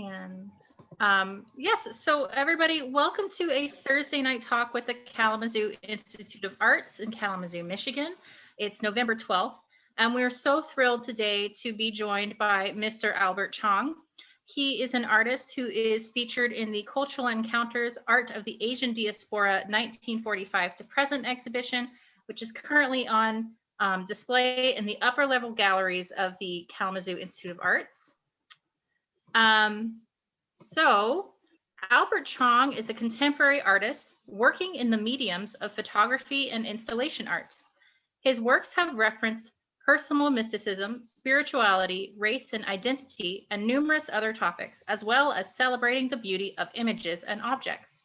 And yes, so everybody, welcome to a Thursday night talk with the Kalamazoo Institute of Arts in Kalamazoo, Michigan. It's November 12th, and we're so thrilled today to be joined by Mr. Albert Chong. He is an artist who is featured in the Cultural Encounters Art of the Asian Diaspora 1945 to Present exhibition, which is currently on display in the upper level galleries of the Kalamazoo Institute of Arts. So Albert Chong is a contemporary artist working in the mediums of photography and installation art. His works have referenced personal mysticism, spirituality, race and identity, and numerous other topics, as well as celebrating the beauty of images and objects.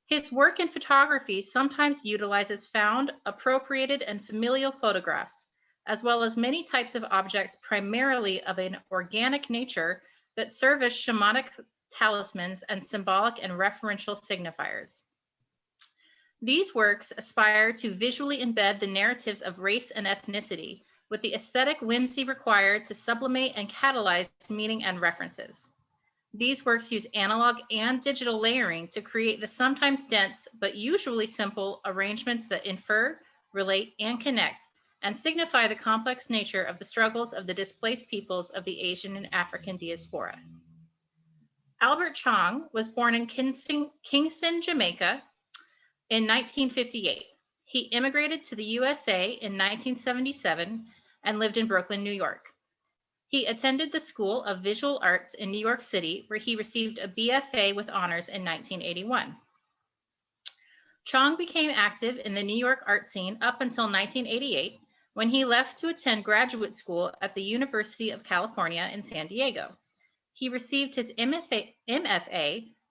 His work in photography sometimes utilizes found, appropriated, and familial photographs, as well as many types of objects primarily of an organic nature that serve as shamanic talismans and symbolic and referential signifiers. These works aspire to visually embed the narratives of race and ethnicity with the aesthetic whimsy required to sublimate and catalyze meaning and references. These works use analog and digital layering to create the sometimes dense but usually simple arrangements that infer, relate, and connect, and signify the complex nature of the struggles of the displaced peoples of the Asian and African diaspora. Albert Chong was born in Kingston, Jamaica in 1958. He immigrated to the USA in 1977 and lived in Brooklyn, New York. He attended the School of Visual Arts in New York City, where he received a BFA with honors in 1981. Chong became active in the New York art scene up until 1988, when he left to attend graduate school at the University of California in San Diego. He received his MFA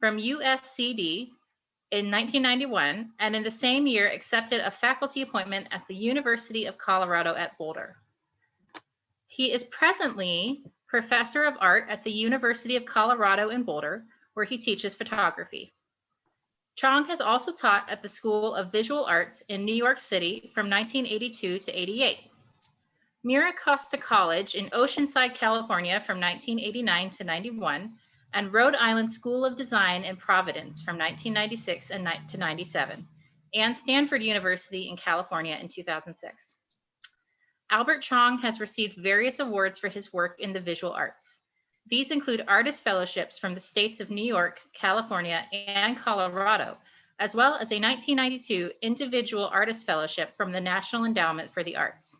from USCD in 1991, and in the same year accepted a faculty appointment at the University of Colorado at Boulder. He is presently professor of art at the University of Colorado in Boulder, where he teaches photography. Chong has also taught at the School of Visual Arts in New York City from 1982 to 88. Mira Costa College in Oceanside, California from 1989 to 91, and Rhode Island School of Design in Providence from 1996 to 97, and Stanford University in California in 2006. Albert Chong has received various awards for his work in the visual arts. These include artist fellowships from the states of New York, California, and Colorado, as well as a 1992 individual artist fellowship from the National Endowment for the Arts.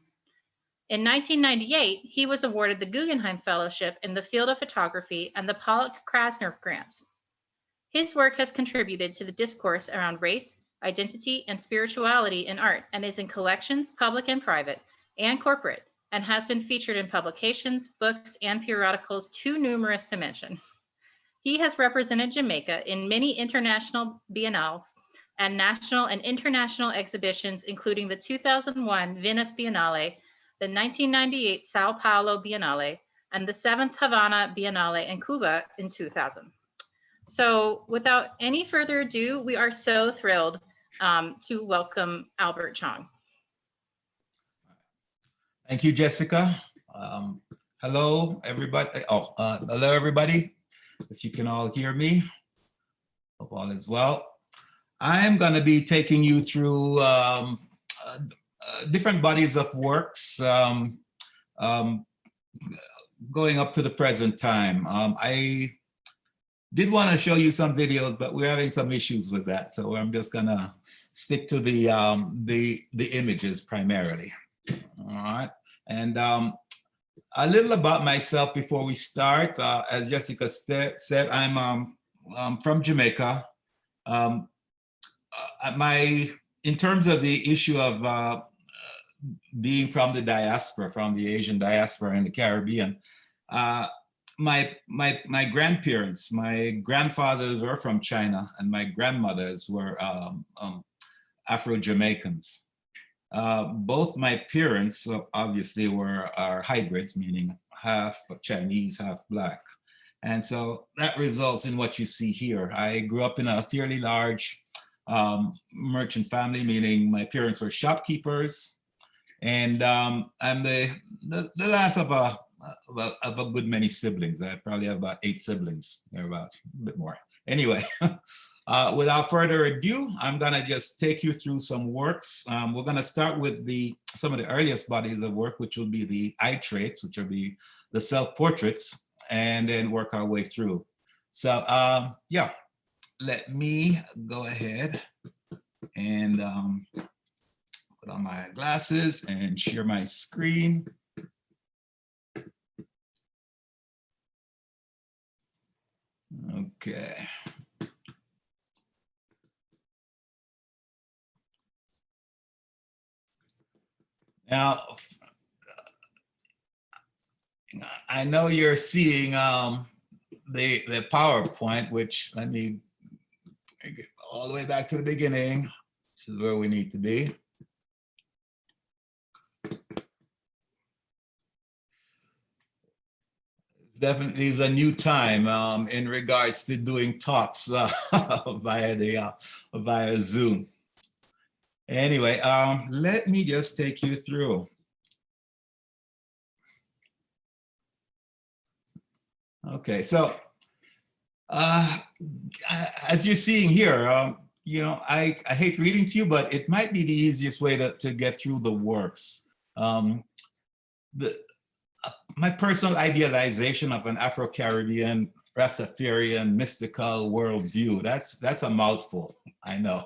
In 1998, he was awarded the Guggenheim Fellowship in the field of photography and the Pollock-Krasner Grant. His work has contributed to the discourse around race, identity, and spirituality in art, and is in collections, public and private, and corporate, and has been featured in publications, books, and periodicals too numerous to mention. He has represented Jamaica in many international biennales and national and international exhibitions, including the 2001 Venice Biennale, the 1998 Sao Paulo Biennale, and the 7th Havana Biennale in Cuba in 2000. So without any further ado, we are so thrilled to welcome Albert Chong. Thank you, Jessica. Hello, everybody. Hello, everybody. As you can all hear me, hope all is well. I'm going to be taking you through different bodies of works going up to the present time. I did want to show you some videos, but we're having some issues with that, so I'm just going to stick to the images primarily. All right, and a little about myself before we start. As Jessica said, I'm from Jamaica. In terms of the issue of being from the diaspora, from the Asian diaspora in the Caribbean, my grandparents, my grandfathers were from China, and my grandmothers were Afro-Jamaicans. Both my parents obviously are hybrids, meaning half Chinese, half Black. And so that results in what you see here. I grew up in a fairly large merchant family, meaning my parents were shopkeepers. And I'm the last of of a good many siblings. I probably have about 8 siblings, thereabouts, a bit more. Anyway, without further ado, I'm gonna just take you through some works. We're gonna start with some of the earliest bodies of work, which will be the eye traits, which will be the self-portraits, and then work our way through. So yeah, let me go ahead and put on my glasses and share my screen. Okay. Now, I know you're seeing the PowerPoint, which let me get all the way back to the beginning. This is where we need to be. Definitely is a new time in regards to doing talks via Zoom. Anyway, let me just take you through. Okay, so as you're seeing here, you know, I hate reading to you, but it might be the easiest way to get through the works. My personal idealization of an Afro-Caribbean, Rastafarian, mystical worldview, that's a mouthful, I know.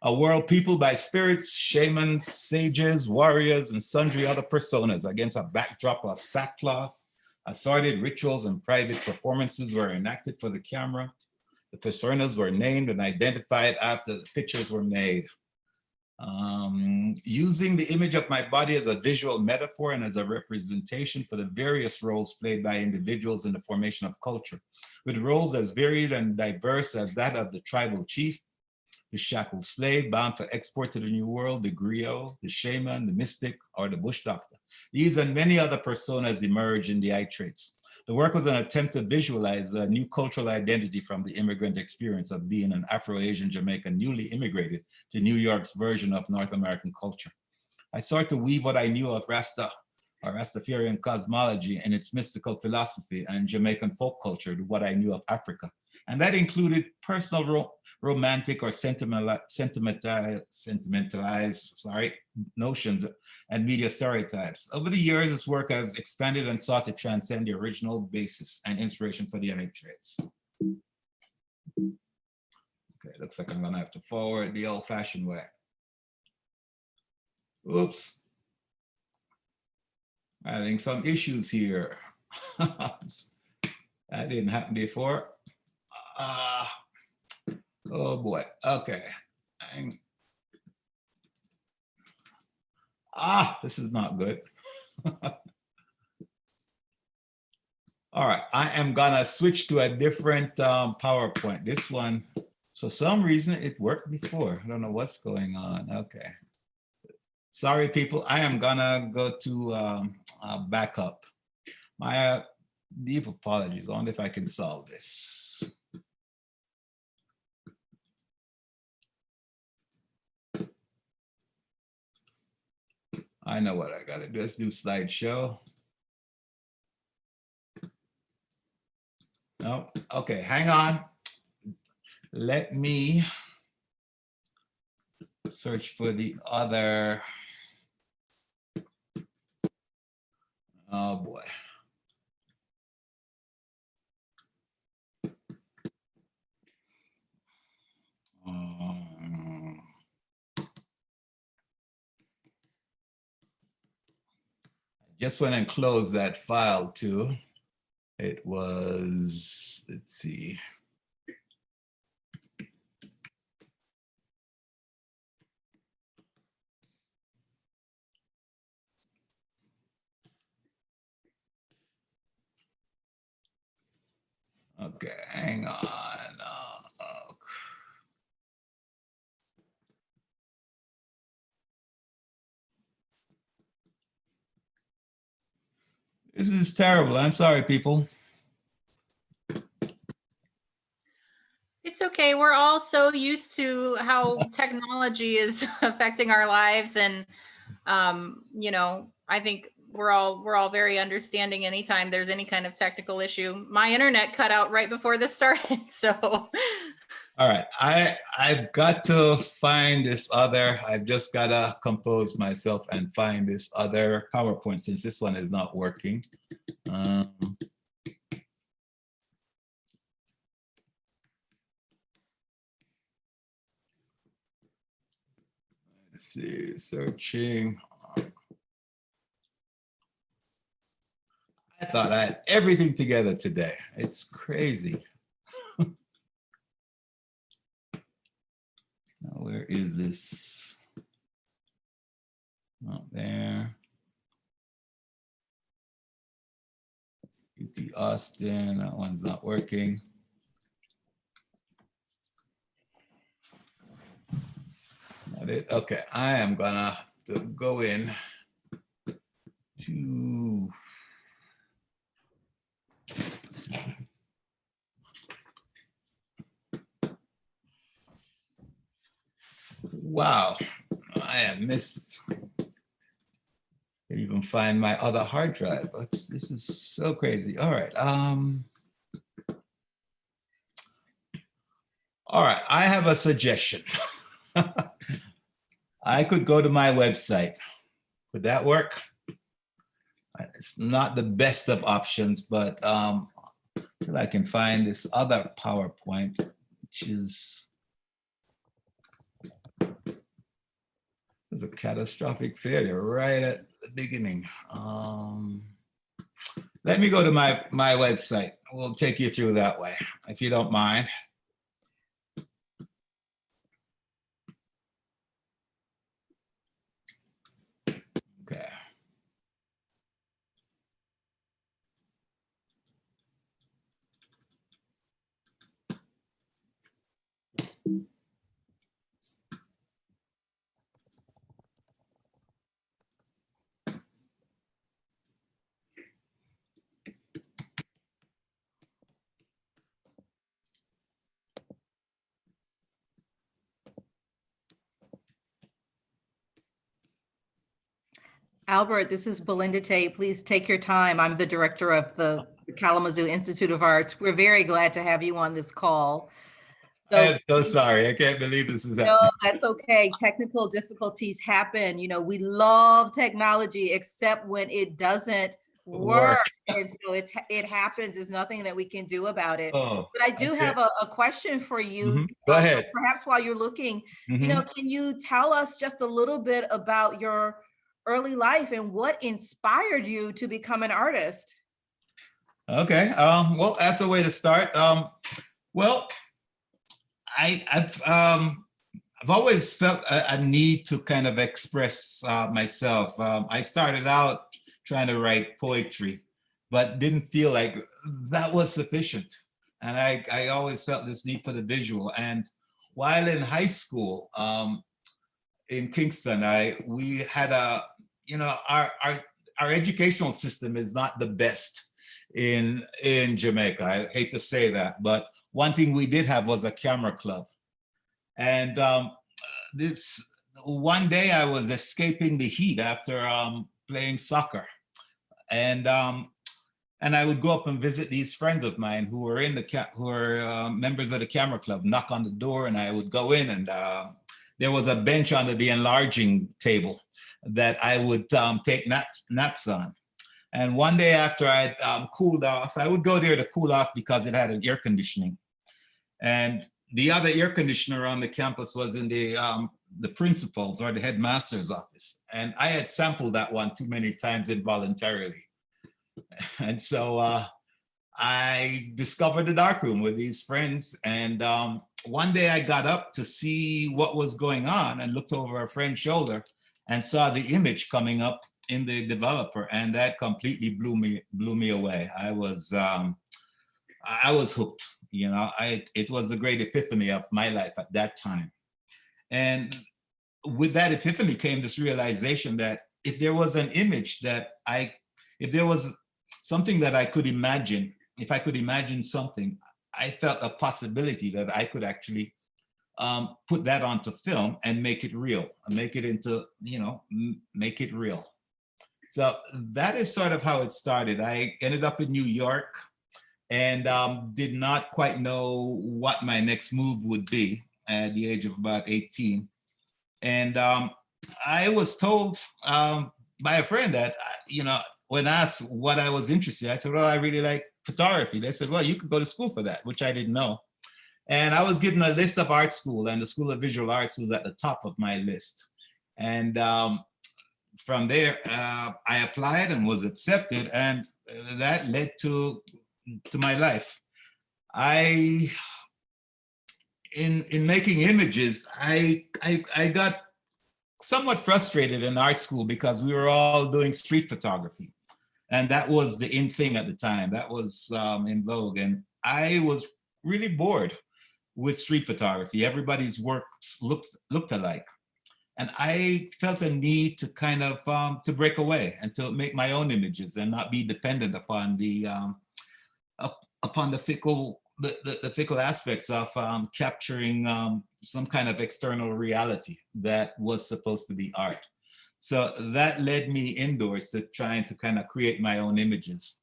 A world peopled by spirits, shamans, sages, warriors, and sundry other personas against a backdrop of sackcloth. Assorted rituals and private performances were enacted for the camera. The personas were named and identified after the pictures were made. Using the image of my body as a visual metaphor and as a representation for the various roles played by individuals in the formation of culture, with roles as varied and diverse as that of the tribal chief, the shackled slave bound for export to the New World, the griot, the shaman, the mystic, or the bush doctor. These and many other personas emerge in the eye traits. The work was an attempt to visualize a new cultural identity from the immigrant experience of being an Afro-Asian Jamaican newly immigrated to New York's version of North American culture. I sought to weave what I knew of Rasta or Rastafarian cosmology and its mystical philosophy and Jamaican folk culture to what I knew of Africa. And that included personal romantic or sentimentalized notions and media stereotypes. Over the years, this work has expanded and sought to transcend the original basis and inspiration for the eye traits. Okay, looks like I'm gonna have to forward the old-fashioned way. Oops. Having some issues here. That didn't happen before. Oh boy, okay. This is not good. All right, I am gonna switch to a different PowerPoint. This one, for some reason, it worked before. I don't know what's going on. Okay. Sorry, people, I am gonna go to backup. My deep apologies. I wonder if I can solve this. I know what I gotta do. Let's do slideshow. No, okay, hang on. Let me search for the other. Oh boy. Just went and closed that file too. It was, let's see. Okay, hang on. This is terrible. I'm sorry, people. It's okay. We're all so used to how technology is affecting our lives. And, you know, I think we're all very understanding anytime there's any kind of technical issue. My internet cut out right before this started, so. All right, I've got to find this other, I've just gotta compose myself and find this other PowerPoint since this one is not working. Let's see, searching. I thought I had everything together today. It's crazy. Now, where is this? Not there. UT Austin, that one's not working. Not it. Okay, I am gonna go in to wow, I have missed. Can't even find my other hard drive. This is so crazy. All right. All right, I have a suggestion. I could go to my website. Would that work? It's not the best of options, but until I can find this other PowerPoint, which is a catastrophic failure right at the beginning. Let me go to my website. We'll take you through that way, if you don't mind. Okay. Albert, this is Belinda Tate. Please take your time. I'm the director of the Kalamazoo Institute of Arts. We're very glad to have you on this call. I am so sorry. I can't believe this is happening. No, that's okay. Technical difficulties happen. You know, we love technology, except when it doesn't work. And so it happens. There's nothing that we can do about it. Oh, but I do have a question for you. Go ahead. Perhaps while you're looking, you know, can you tell us just a little bit about your early life and what inspired you to become an artist? Okay. Well, that's a way to start. Well, I've always felt a need to kind of express myself. I started out trying to write poetry, but didn't feel like that was sufficient. And I always felt this need for the visual. And while in high school, in Kingston, we had our educational system is not the best in Jamaica. I hate to say that, but one thing we did have was a camera club. And this one day I was escaping the heat after playing soccer. And I would go up and visit these friends of mine who were members of the camera club, knock on the door, and I would go in, and there was a bench under the enlarging table that I would take naps on. And one day after I'd cooled off, I would go there to cool off because it had an air conditioning. And the other air conditioner on the campus was in the principal's or the headmaster's office. And I had sampled that one too many times involuntarily. And so I discovered the darkroom with these friends. And one day I got up to see what was going on and looked over a friend's shoulder and saw the image coming up in the developer, and that completely blew me away. I was hooked. You know, it was a great epiphany of my life at that time. And with that epiphany came this realization that if there was an image if there was something that I could imagine, if I could imagine something, I felt a possibility that I could actually put that onto film and make it real, make it into, make it real. So that is sort of how it started. I ended up in New York and did not quite know what my next move would be at the age of about 18. And I was told by a friend that, when asked what I was interested in, I said, well, I really like photography. They said, well, you could go to school for that, which I didn't know. And I was given a list of art school, and the School of Visual Arts was at the top of my list. And from there, I applied and was accepted, and that led to my life. In making images, I got somewhat frustrated in art school because we were all doing street photography. And that was the in thing at the time. That was in vogue. And I was really bored with street photography. Everybody's works looked alike. And I felt a need to kind of to break away and to make my own images and not be dependent upon the fickle aspects of capturing some kind of external reality that was supposed to be art. So that led me indoors to trying to kind of create my own images.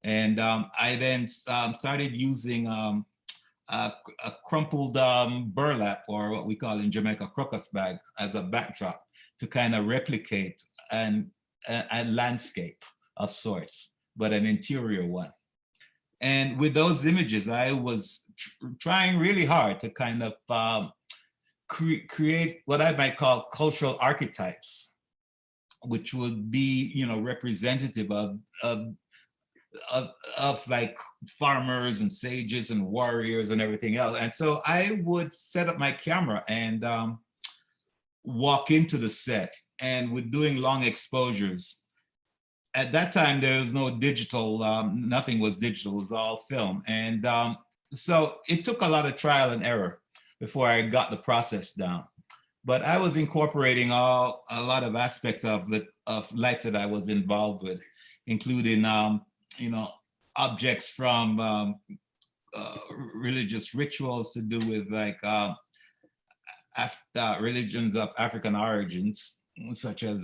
And I then started using a crumpled burlap, or what we call in Jamaica crocus bag, as a backdrop to kind of replicate a landscape of sorts, but an interior one. And with those images, I was trying really hard to kind of create what I might call cultural archetypes, which would be, representative of like farmers and sages and warriors and everything else. And so I would set up my camera and walk into the set, and with doing long exposures. At that time, there was no digital, nothing was digital, it was all film. And so it took a lot of trial and error before I got the process down. But I was incorporating a lot of aspects of life that I was involved with, including objects from religious rituals to do with like religions of African origins, such as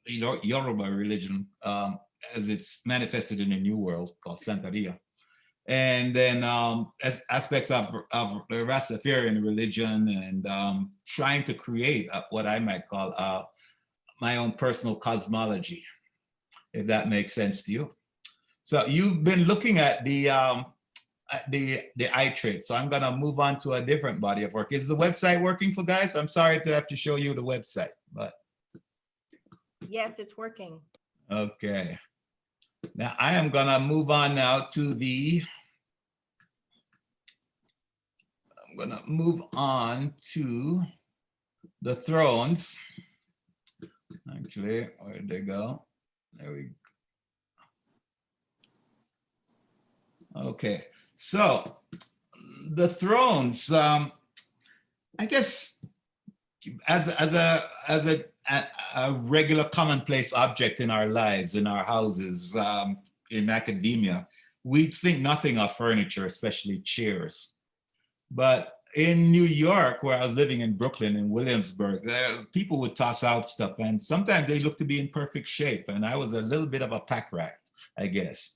Yoruba religion, as it's manifested in the New World, called Santeria. And then as aspects of the Rastafarian religion, and trying to create what I might call my own personal cosmology, if that makes sense to you. So you've been looking at the eye trait. So I'm gonna move on to a different body of work. Is the website working for guys? I'm sorry to have to show you the website, but. Yes, it's working. Okay. Now I am gonna move on now to I'm gonna move on to the thrones. Actually, where'd they go? There we go. Okay, so the thrones, I guess, as a regular commonplace object in our lives, in our houses, in academia, we think nothing of furniture, especially chairs. But in New York, where I was living in Brooklyn, in Williamsburg, people would toss out stuff, and sometimes they looked to be in perfect shape, and I was a little bit of a pack rat, I guess.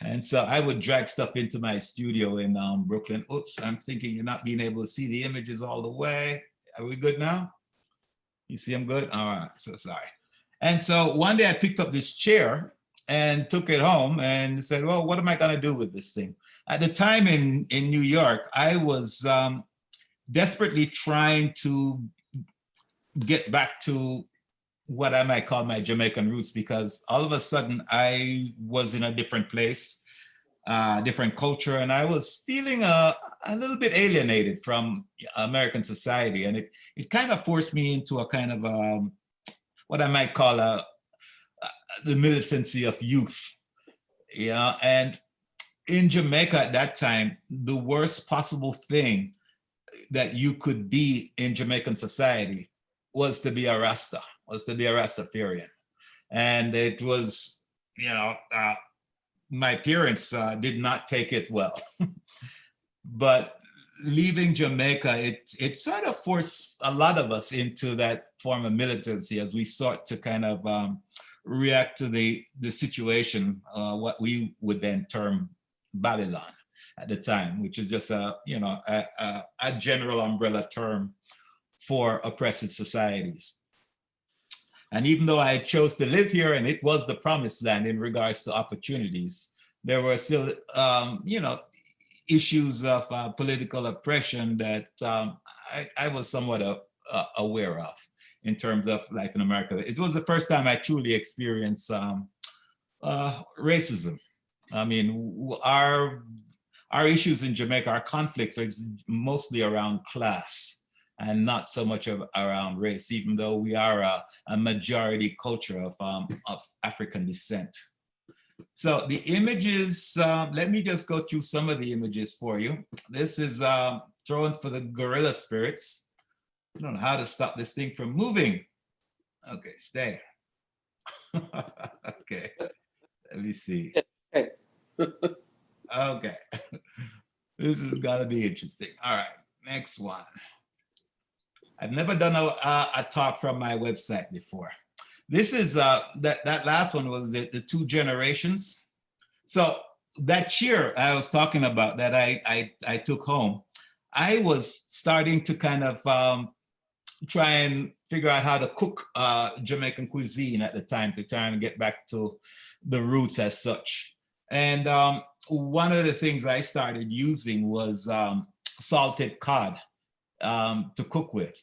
And so I would drag stuff into my studio in Brooklyn. Oops, I'm thinking you're not being able to see the images all the way. Are we good now? You see I'm good? All right, so sorry. And so one day I picked up this chair and took it home and said, well, what am I gonna do with this thing? At the time in New York, I was desperately trying to get back to what I might call my Jamaican roots, because all of a sudden I was in a different place, different culture, and I was feeling a little bit alienated from American society. And it kind of forced me into a kind of what I might call the militancy of youth, and in Jamaica at that time, the worst possible thing that you could be in Jamaican society was to be a Rasta, was to be a Rastafarian. And it was, my parents did not take it well. But leaving Jamaica, it sort of forced a lot of us into that form of militancy as we sought to kind of react to the situation, what we would then term Babylon at the time, which is just a general umbrella term for oppressive societies. And even though I chose to live here and it was the promised land in regards to opportunities, there were still, issues of political oppression that I was somewhat aware of in terms of life in America. It was the first time I truly experienced racism. I mean, our issues in Jamaica, our conflicts are mostly around class and not so much around race, even though we are a majority culture of African descent. So the images, let me just go through some of the images for you. This is thrown for the gorilla spirits. I don't know how to stop this thing from moving. Okay, stay. Okay, let me see. Okay, this is gonna be interesting. All right, next one. I've never done a talk from my website before. This is, that last one was the two generations. So that chair I was talking about that I took home, I was starting to kind of try and figure out how to cook Jamaican cuisine at the time to try and get back to the roots as such. And one of the things I started using was salted cod to cook with.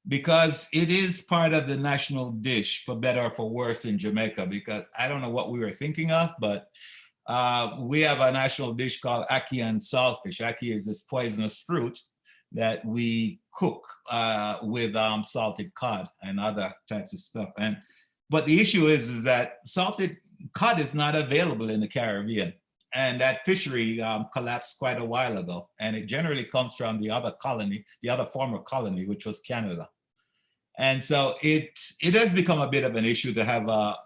Because it is part of the national dish, for better or for worse, in Jamaica, because I don't know what we were thinking of, but we have a national dish called ackee and saltfish. Ackee is this poisonous fruit that we cook with salted cod and other types of stuff. But the issue is that salted cod is not available in the Caribbean. And that fishery collapsed quite a while ago. And it generally comes from the other colony, the other former colony, which was Canada. And so it has become a bit of an issue to have the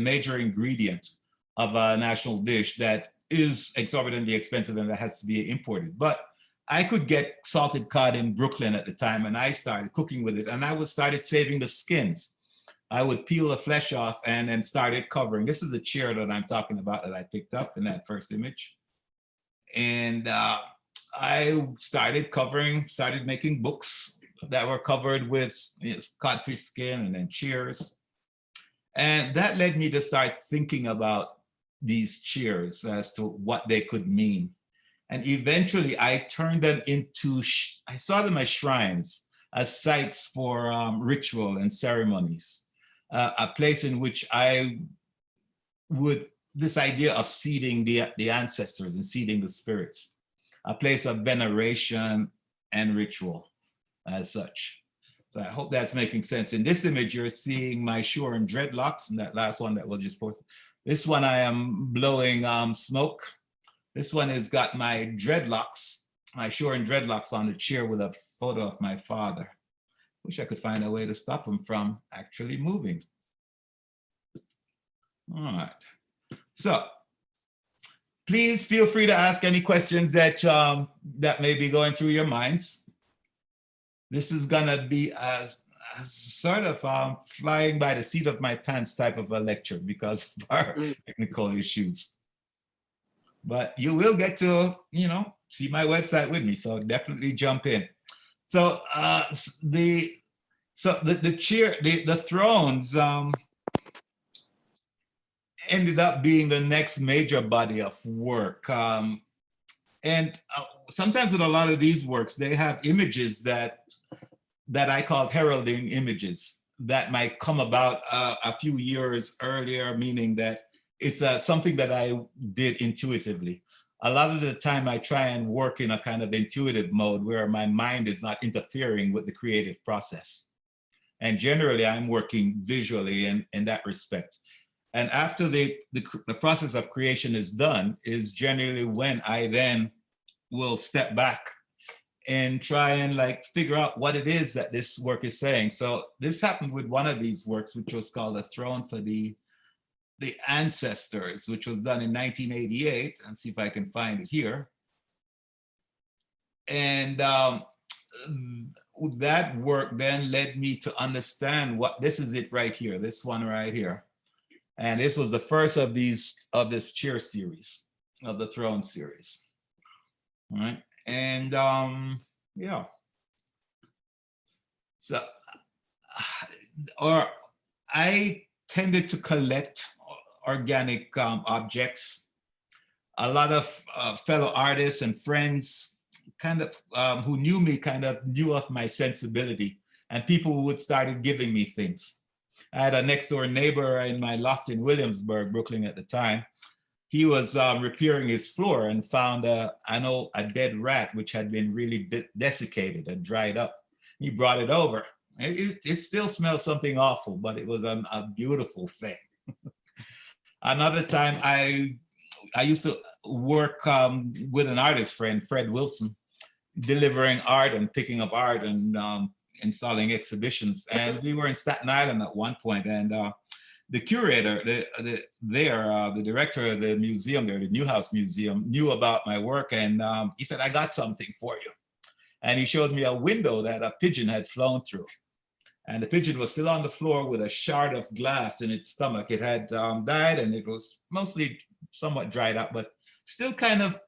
major ingredient of a national dish that is exorbitantly expensive and that has to be imported. But I could get salted cod in Brooklyn at the time, and I started cooking with it, and I started saving the skins. I would peel the flesh off and then started covering. This is the chair that I'm talking about that I picked up in that first image. And I started making books that were covered with codfish skin and then chairs. And that led me to start thinking about these chairs as to what they could mean. And eventually I turned them into, I saw them as shrines, as sites for ritual and ceremonies. A place in which I would, this idea of seeding the ancestors and seeding the spirits, a place of veneration and ritual as such. So I hope that's making sense. In this image, you're seeing my shore-and dreadlocks, and that last one that was just posted. This one I am blowing smoke. This one has got my dreadlocks, my shore-and dreadlocks on the chair with a photo of my father. Wish I could find a way to stop him from actually moving. All right. So please feel free to ask any questions that, that may be going through your minds. This is gonna be a sort of flying by the seat of my pants type of a lecture because of our technical issues. But you will get to, see my website with me, so definitely jump in. So the thrones ended up being the next major body of work. And sometimes with a lot of these works, they have images that I call heralding images that might come about a few years earlier, meaning that it's something that I did intuitively. A lot of the time I try and work in a kind of intuitive mode where my mind is not interfering with the creative process. And generally I'm working visually in that respect. And after the process of creation is done is generally when I then will step back and try and figure out what it is that this work is saying. So this happened with one of these works, which was called A Throne for the Ancestors, which was done in 1988. And see if I can find it here. And that work then led me to understand what, this is it right here, this one right here. And this was the first of this chair series, of the throne series. All right. And yeah. So, or I tended to collect organic objects. A lot of fellow artists and friends kind of who knew me kind of knew of my sensibility, and people who would started giving me things. I had a next door neighbor in my loft in Williamsburg, Brooklyn at the time. He was repairing his floor and found a dead rat, which had been really desiccated and dried up. He brought it over. It still smells something awful, but it was a beautiful thing. Another time I used to work with an artist friend, Fred Wilson, delivering art and picking up art and installing exhibitions. And we were in Staten Island at one point, and the curator, the director of the museum there, the Newhouse Museum, knew about my work, and he said, "I got something for you." And he showed me a window that a pigeon had flown through. And the pigeon was still on the floor with a shard of glass in its stomach. It had died, and it was mostly somewhat dried up, but still kind of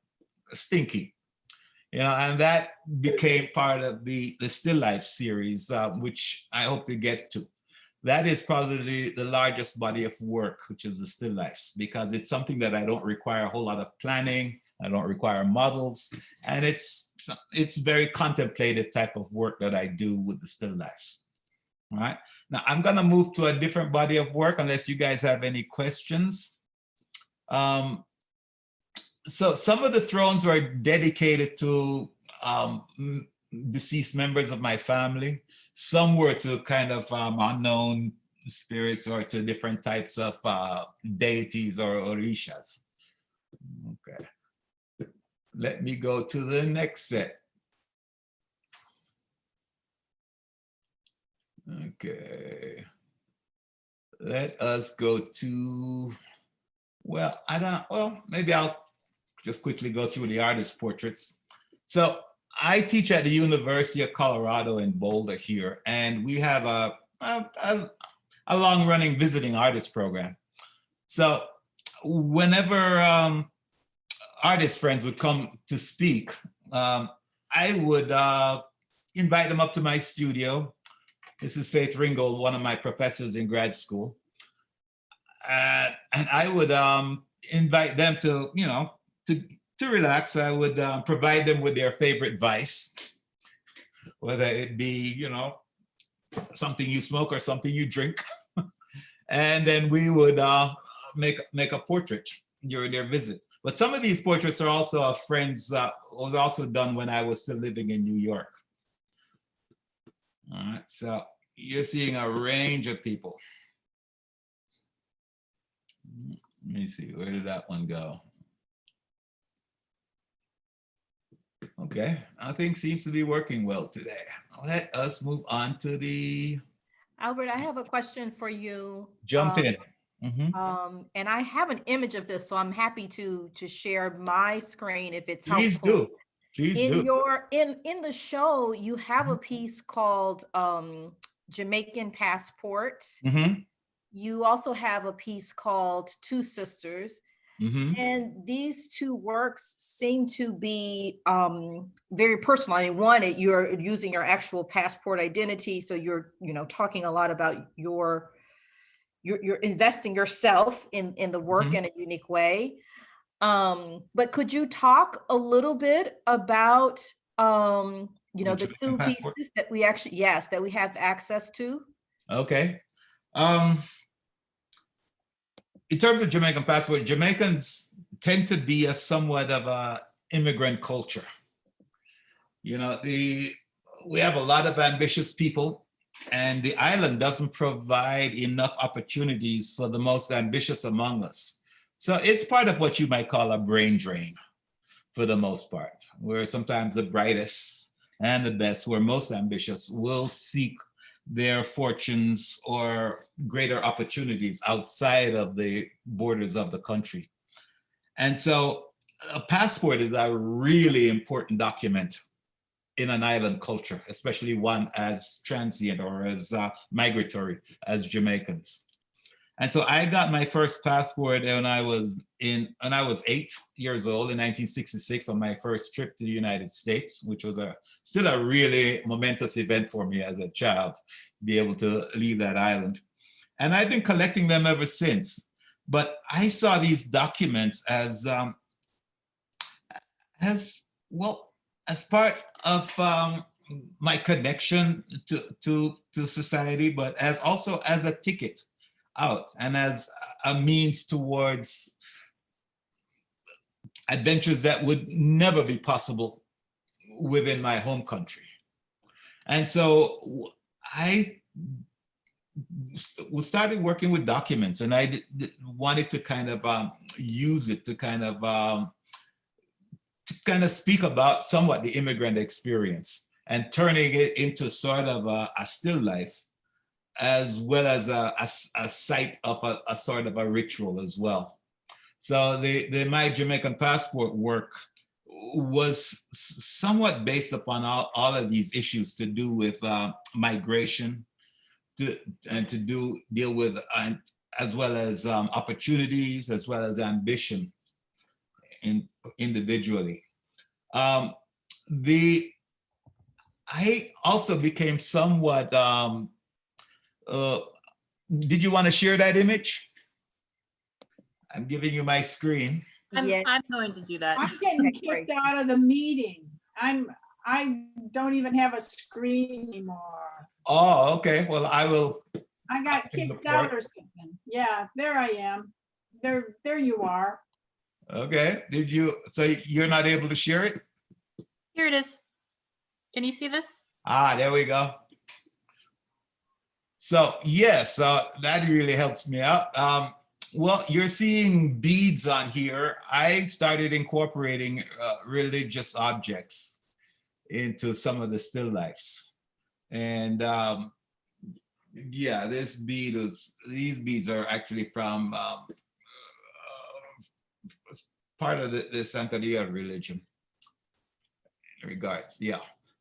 stinky. You know, and that became part of the Still Life series, which I hope to get to. That is probably the largest body of work, which is the Still Lifes, because it's something that I don't require a whole lot of planning. I don't require models, and it's very contemplative type of work that I do with the Still Lifes. All right. Now I'm gonna move to a different body of work unless you guys have any questions. So some of the thrones were dedicated to deceased members of my family. Some were to kind of unknown spirits or to different types of deities or orishas. Okay. Let me go to the next set. Okay. Let us go to, well, maybe I'll just quickly go through the artist portraits. So I teach at the University of Colorado in Boulder here, and we have a long-running visiting artist program. So whenever artist friends would come to speak, I would invite them up to my studio. This is Faith Ringgold, one of my professors in grad school. And I would invite them to, you know, to relax. I would provide them with their favorite vice, whether it be, you know, something you smoke or something you drink. And then we would make a portrait during their visit. But some of these portraits are also of friends, was also done when I was still living in New York. All right, so you're seeing a range of people. Let me see, where did that one go? Okay, nothing seems to be working well today. Let us move on to the... Albert, I have a question for you. Jump in. And I have an image of this, so I'm happy to share my screen if it's Please helpful. do. Please in do. your in the show, you have a piece called Jamaican Passport. You also have a piece called Two Sisters. And these two works seem to be very personal. I mean, one, you're using your actual passport identity, so you're, you know, talking a lot about you're investing yourself in the work in a unique way. But could you talk a little bit about you know, the two pieces that we actually, yes, that we have access to? Okay. In terms of Jamaican passport, Jamaicans tend to be a somewhat of a immigrant culture. You know, we have a lot of ambitious people, and the island doesn't provide enough opportunities for the most ambitious among us. So it's part of what you might call a brain drain for the most part, where sometimes the brightest and the best, who are most ambitious, will seek their fortunes or greater opportunities outside of the borders of the country. And so a passport is a really important document in an island culture, especially one as transient or as migratory as Jamaicans. And so I got my first passport when I was 8 years old in 1966 on my first trip to the United States, which was still a really momentous event for me as a child, to be able to leave that island. And I've been collecting them ever since. But I saw these documents as well, as part of my connection to society, but also as a ticket out and as a means towards adventures that would never be possible within my home country. And so I started working with documents, and I wanted to kind of use it to kind of speak about somewhat the immigrant experience and turning it into sort of a still life, as well as a site of a sort of a ritual as well. So the My Jamaican Passport work was somewhat based upon all of these issues to do with migration, to deal with, as well as opportunities, as well as ambition individually. I also became somewhat, did you want to share that image? I'm giving you my screen. I'm going to do that. I'm getting kicked out of the meeting. I don't even have a screen anymore. Oh, okay. Well, I got kicked out or something. Yeah, there I am. There you are. Okay. So you're not able to share it? Here it is. Can you see this? There we go. So yes, that really helps me out. Well, you're seeing beads on here. I started incorporating religious objects into some of the still lifes. And yeah, these beads are actually from part of the Santeria religion in regards, yeah.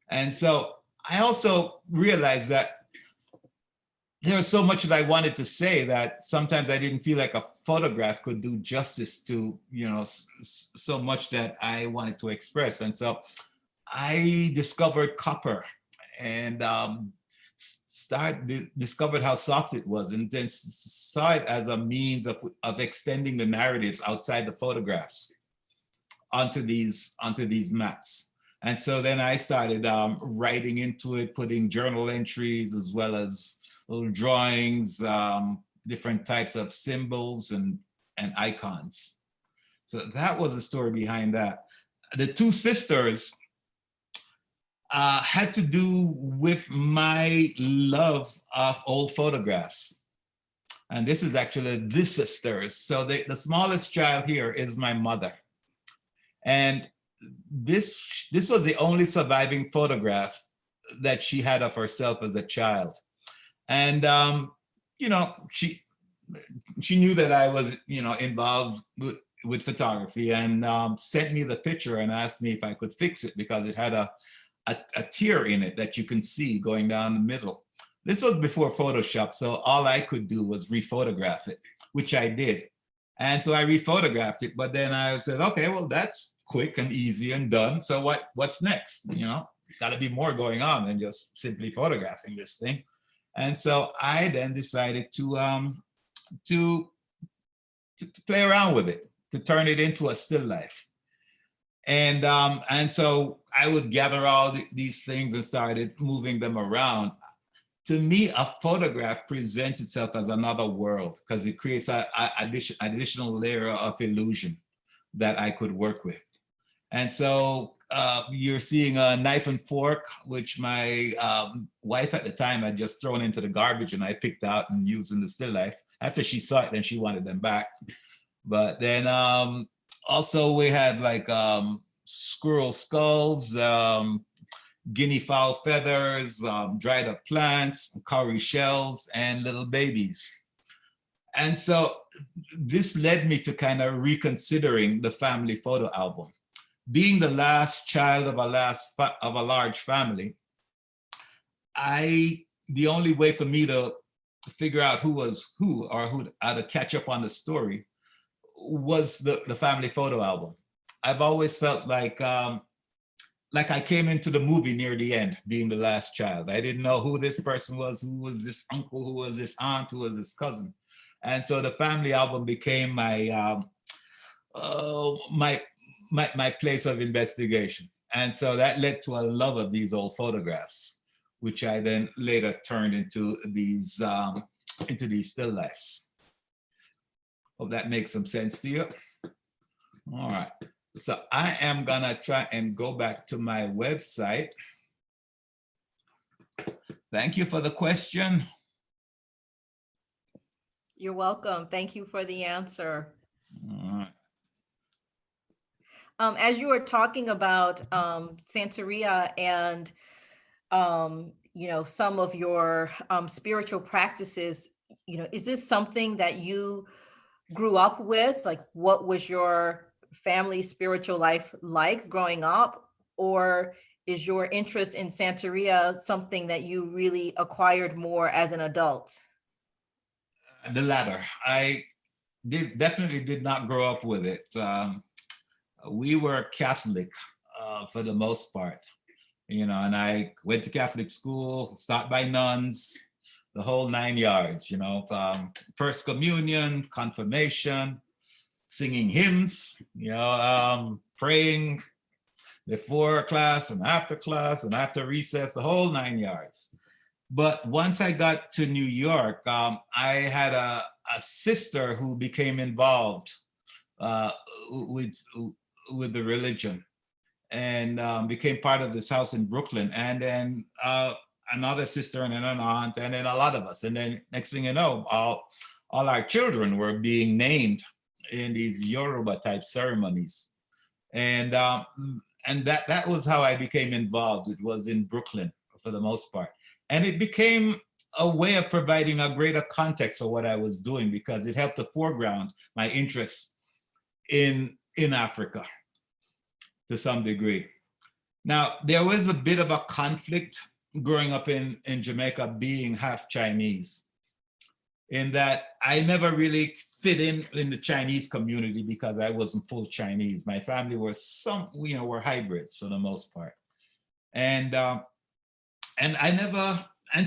And so I also realized that there was so much that I wanted to say that sometimes I didn't feel like a photograph could do justice to, so much that I wanted to express. And so I discovered copper and discovered how soft it was, and then saw it as a means of extending the narratives outside the photographs onto these maps. And so then I started writing into it, putting journal entries as well as little drawings, different types of symbols and icons. So that was the story behind that. The two sisters had to do with my love of old photographs. And this is actually the sisters. So the smallest child here is my mother. And this was the only surviving photograph that she had of herself as a child. And, she knew that I was, involved with photography, and sent me the picture and asked me if I could fix it because it had a tear in it that you can see going down the middle. This was before Photoshop, so all I could do was rephotograph it, which I did. And so I rephotographed it, but then I said, okay, well, that's quick and easy and done. So what's next? There's got to be more going on than just simply photographing this thing. And so I then decided to play around with it, to turn it into a still life. And so I would gather all these things and started moving them around. To me, a photograph presents itself as another world because it creates an additional layer of illusion that I could work with. And so you're seeing a knife and fork, which my wife at the time had just thrown into the garbage and I picked out and used in the still life. After she saw it, then she wanted them back. But then also we had like squirrel skulls, guinea fowl feathers, dried up plants, cowrie shells, and little babies. And so this led me to kind of reconsidering the family photo album. being the last child of a large family, the only way for me to figure out who was who or how to catch up on the story was the family photo album. I've always felt like I came into the movie near the end, being the last child. I didn't know who this person was, who was this uncle, who was this aunt, who was this cousin. And so the family album became my my place of investigation. And so that led to a love of these old photographs, which I then later turned into these still lifes. Hope that makes some sense to you. All right. So I am gonna try and go back to my website. Thank you for the question. You're welcome. Thank you for the answer. All right. As you were talking about Santeria and some of your spiritual practices, is this something that you grew up with? Like, what was your family spiritual life like growing up? Or is your interest in Santeria something that you really acquired more as an adult? The latter. I definitely did not grow up with it. We were Catholic for the most part, and I went to Catholic school, taught by nuns, the whole 9 yards, First communion, confirmation, singing hymns, praying before class and after recess, the whole 9 yards. But once I got to New York, I had a sister who became involved with the religion and became part of this house in Brooklyn. And then another sister and then an aunt and then a lot of us. And then next thing you know, all our children were being named in these Yoruba type ceremonies. And that was how I became involved. It was in Brooklyn for the most part. And it became a way of providing a greater context for what I was doing because it helped to foreground my interest in Africa to some degree. Now, there was a bit of a conflict growing up in Jamaica being half Chinese, in that I never really fit in the Chinese community because I wasn't full Chinese. My family were were hybrids for the most part. And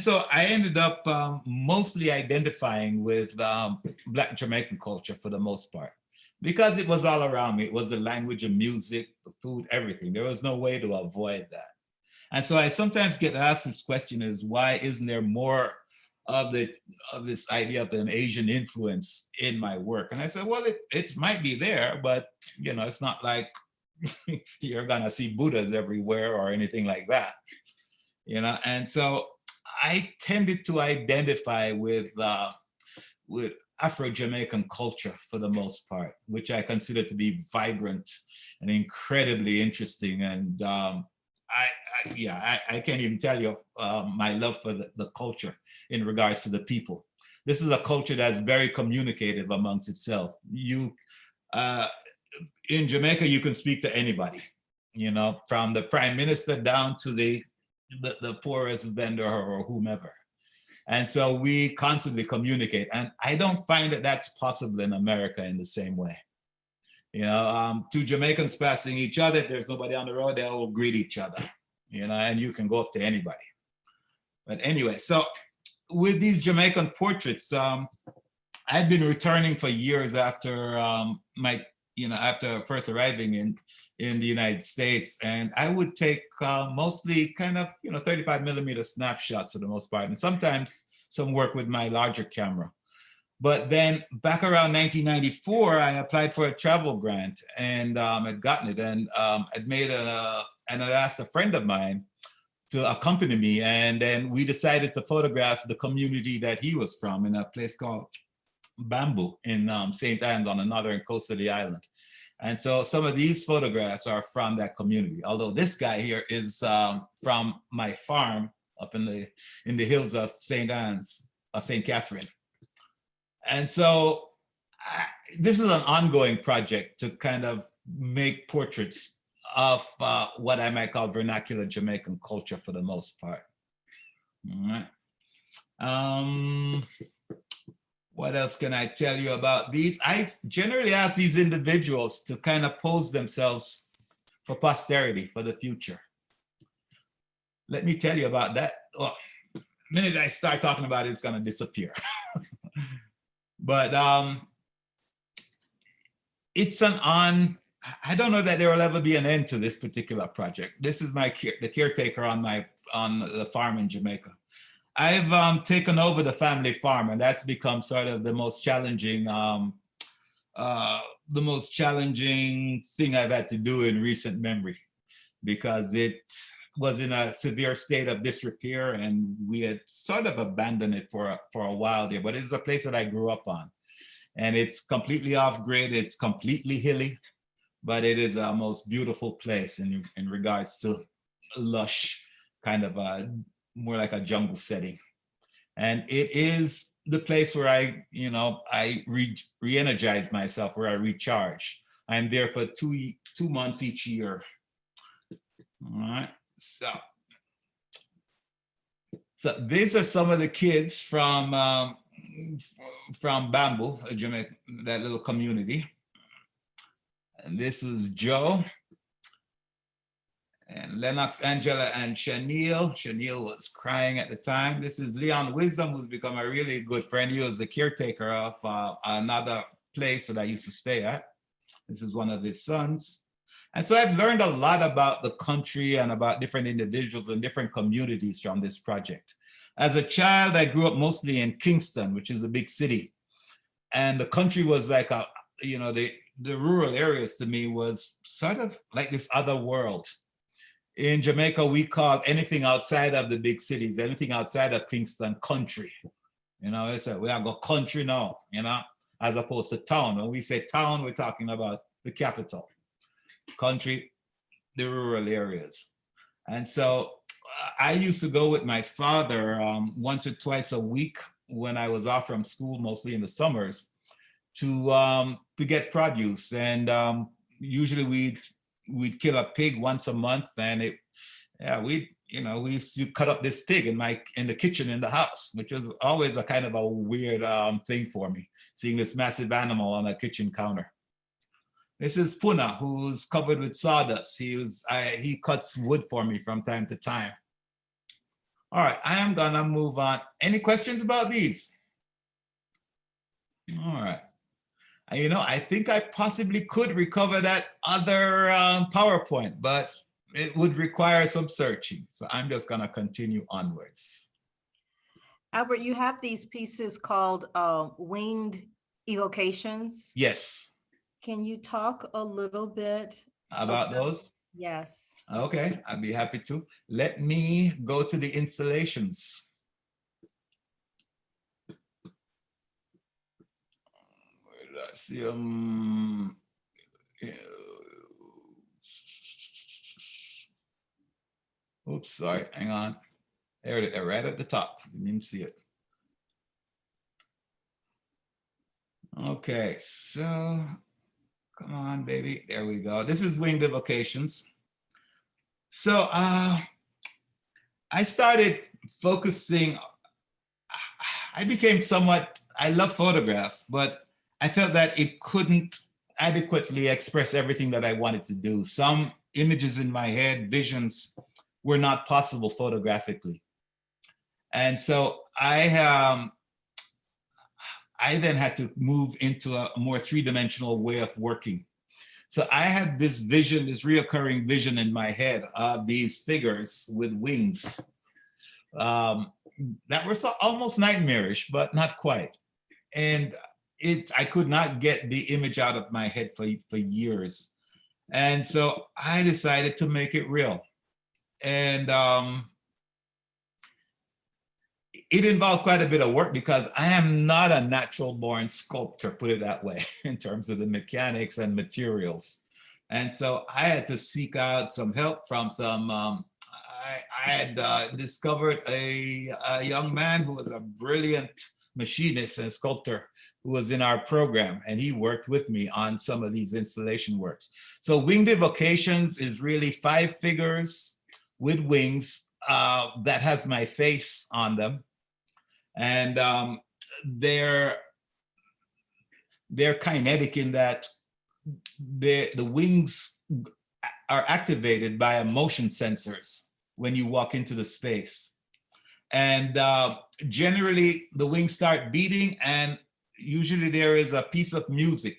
so I ended up mostly identifying with Black Jamaican culture for the most part, because it was all around me. It was the language and music, the food, everything. There was no way to avoid that. And so I sometimes get asked this question is, why isn't there more of this idea of an Asian influence in my work? And I said, well, it might be there, but it's not like you're gonna see Buddhas everywhere or anything like that. And so I tended to identify with Afro-Jamaican culture for the most part, which I consider to be vibrant and incredibly interesting. And I can't even tell you my love for the culture in regards to the people. This is a culture that's very communicative amongst itself. In Jamaica, you can speak to anybody, from the prime minister down to the poorest vendor or whomever. And so we constantly communicate. And I don't find that that's possible in America in the same way. Two Jamaicans passing each other, if there's nobody on the road, they'll greet each other, and you can go up to anybody. But anyway, so with these Jamaican portraits, I'd been returning for years after after first arriving in the United States, and I would take mostly kind of 35 millimeter snapshots for the most part, and sometimes some work with my larger camera. But then back around 1994, I applied for a travel grant and had gotten it, and I'd asked a friend of mine to accompany me, and then we decided to photograph the community that he was from in a place called Bamboo in St. Anne's on the northern coast of the island. And so some of these photographs are from that community. Although this guy here is from my farm up in the hills of St. Anne's, of St. Catherine. And so this is an ongoing project to kind of make portraits of what I might call vernacular Jamaican culture for the most part. All right. What else can I tell you about these? I generally ask these individuals to kind of pose themselves for posterity, for the future. Let me tell you about that. Well, the minute I start talking about it, it's going to disappear. But it's I don't know that there will ever be an end to this particular project. This is the caretaker on the farm in Jamaica. I've taken over the family farm, and that's become sort of the most challenging thing I've had to do in recent memory, because it was in a severe state of disrepair, and we had sort of abandoned it for a while there. But it's a place that I grew up on, and it's completely off grid. It's completely hilly, but it is a most beautiful place in regards to lush, kind of more like a jungle setting. And it is the place where I re-energize myself, where I recharge. I'm there for two months each year. All right, so these are some of the kids from Bamboo, Jamaica, that little community. And this is Joe, and Lennox, Angela, and Chanel. Chanel was crying at the time. This is Leon Wisdom, who's become a really good friend. He was the caretaker of another place that I used to stay at. This is one of his sons. And so I've learned a lot about the country and about different individuals and different communities from this project. As a child, I grew up mostly in Kingston, which is a big city. And the country was like the rural areas to me was sort of like this other world. In Jamaica, we call anything outside of the big cities, anything outside of Kingston, country. They say, we are go country now, as opposed to town. When we say town, we're talking about the capital. Country, the rural areas. And so I used to go with my father once or twice a week when I was off from school, mostly in the summers, to get produce. And usually we'd kill a pig once a month, and we used to cut up this pig in the kitchen in the house, which was always a kind of a weird thing for me, seeing this massive animal on a kitchen counter. This is Puna, who's covered with sawdust. He cuts wood for me from time to time. All right, I am gonna move on. Any questions about these? All right. I think I possibly could recover that other PowerPoint, but it would require some searching. So I'm just gonna continue onwards. Albert, you have these pieces called winged evocations. Yes. Can you talk a little bit about those? Yes. Okay, I'd be happy to. Let me go to the installations. Let's see. Oops, sorry, hang on. There it is, right at the top. You didn't even see it. Okay, so come on, baby. There we go. This is winged evocations. So I started focusing. I became I love photographs, but I felt that it couldn't adequately express everything that I wanted to do. Some images in my head, visions, were not possible photographically. And so I then had to move into a more three-dimensional way of working. So I had this vision, this reoccurring vision in my head of these figures with wings that were almost nightmarish, but not quite. And I could not get the image out of my head for years. And so I decided to make it real. And it involved quite a bit of work because I am not a natural born sculptor, put it that way, in terms of the mechanics and materials. And so I had to seek out some help from I had discovered a young man who was a brilliant machinist and sculptor who was in our program, and he worked with me on some of these installation works. So Winged Evocations is really 5 figures with wings that has my face on them. And they're kinetic in that the wings are activated by motion sensors when you walk into the space. And generally the wings start beating, and usually there is a piece of music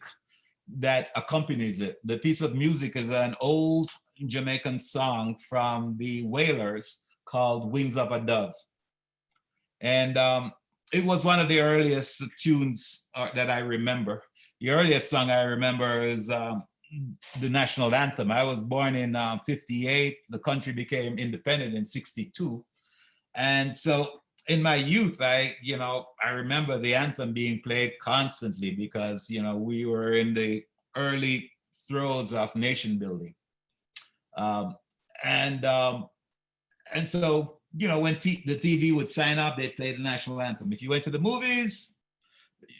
that accompanies it. The piece of music is an old Jamaican song from the Wailers called Wings of a Dove. And it was one of the earliest tunes that I remember. The earliest song I remember is the national anthem. I was born in 58. The country became independent in 62. And so in my youth, I remember the anthem being played constantly because, we were in the early throes of nation building. And so, when the TV would sign up, they'd play the national anthem. If you went to the movies,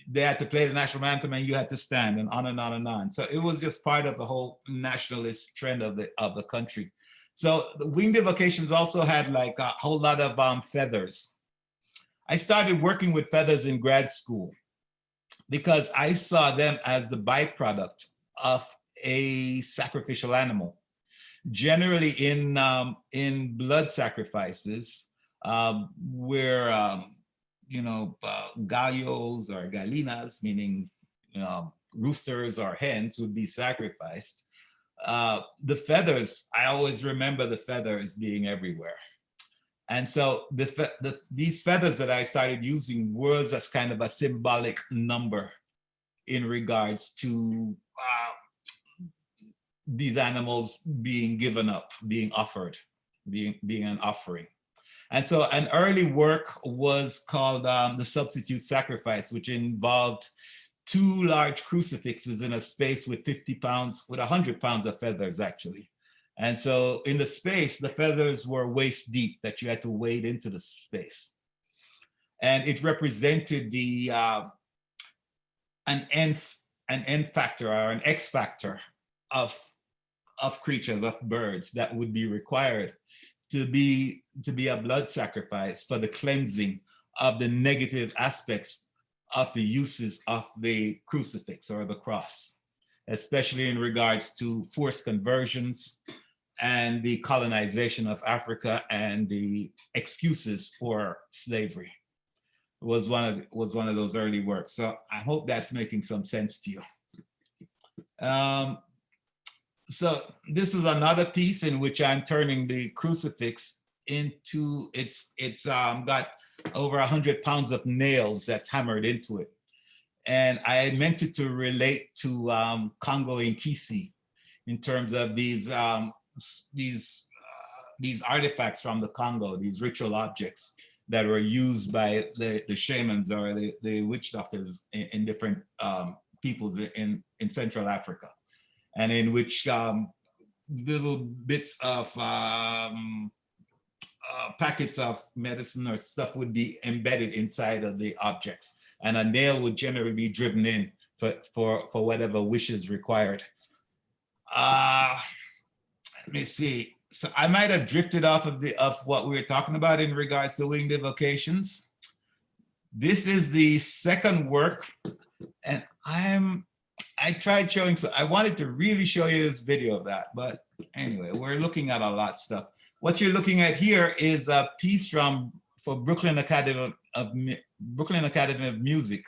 they had to play the national anthem and you had to stand, and on and on and on. So it was just part of the whole nationalist trend of the country. So the Winged Evocations also had like a whole lot of feathers. I started working with feathers in grad school because I saw them as the byproduct of a sacrificial animal. Generally in blood sacrifices, where gallos or gallinas, meaning roosters or hens, would be sacrificed. The feathers, I always remember the feathers being everywhere. And so these feathers that I started using was as kind of a symbolic number in regards to these animals being given up, being offered, being an offering. And so an early work was called the Substitute Sacrifice, which involved 2 large crucifixes in a space with 50 pounds, with 100 pounds of feathers actually. And so in the space, the feathers were waist deep that you had to wade into the space. And it represented an N factor or an X factor of creatures, of birds that would be required to be a blood sacrifice for the cleansing of the negative aspects of the uses of the crucifix or the cross, especially in regards to forced conversions and the colonization of Africa and the excuses for slavery. It was one of those early works. So I hope that's making some sense to you. So this is another piece in which I'm turning the crucifix into, it's got over 100 pounds of nails that's hammered into it. And I meant it to relate to Congo Inkisi in terms of these artifacts from the Congo, these ritual objects that were used by the shamans or the witch doctors in different peoples in Central Africa. And in which little bits of packets of medicine or stuff would be embedded inside of the objects. And a nail would generally be driven in for whatever wish is required. Let me see. So I might have drifted off of what we were talking about in regards to Winged Evocations. This is the second work, and I tried showing, so I wanted to really show you this video of that, but anyway, we're looking at a lot of stuff. What you're looking at here is a piece for Brooklyn Academy of Music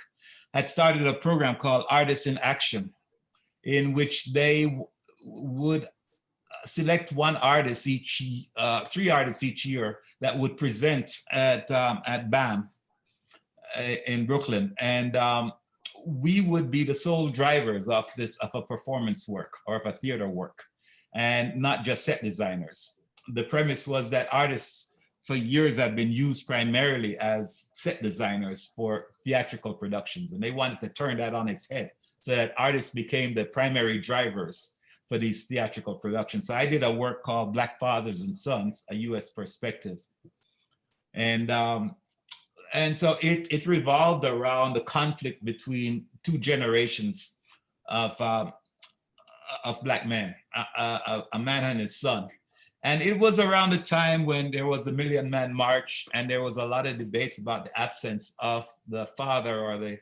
had started a program called Artists in Action, in which they would select 1 artist each, 3 artists each year that would present at BAM in Brooklyn. And we would be the sole drivers of a performance work or of a theater work, and not just set designers. The premise was that artists for years have been used primarily as set designers for theatrical productions, and they wanted to turn that on its head so that artists became the primary drivers for these theatrical productions. So I did a work called Black Fathers and Sons, a US Perspective. And And so it revolved around the conflict between two generations of Black men, a man and his son. And it was around the time when there was the Million Man March, and there was a lot of debates about the absence of the father or the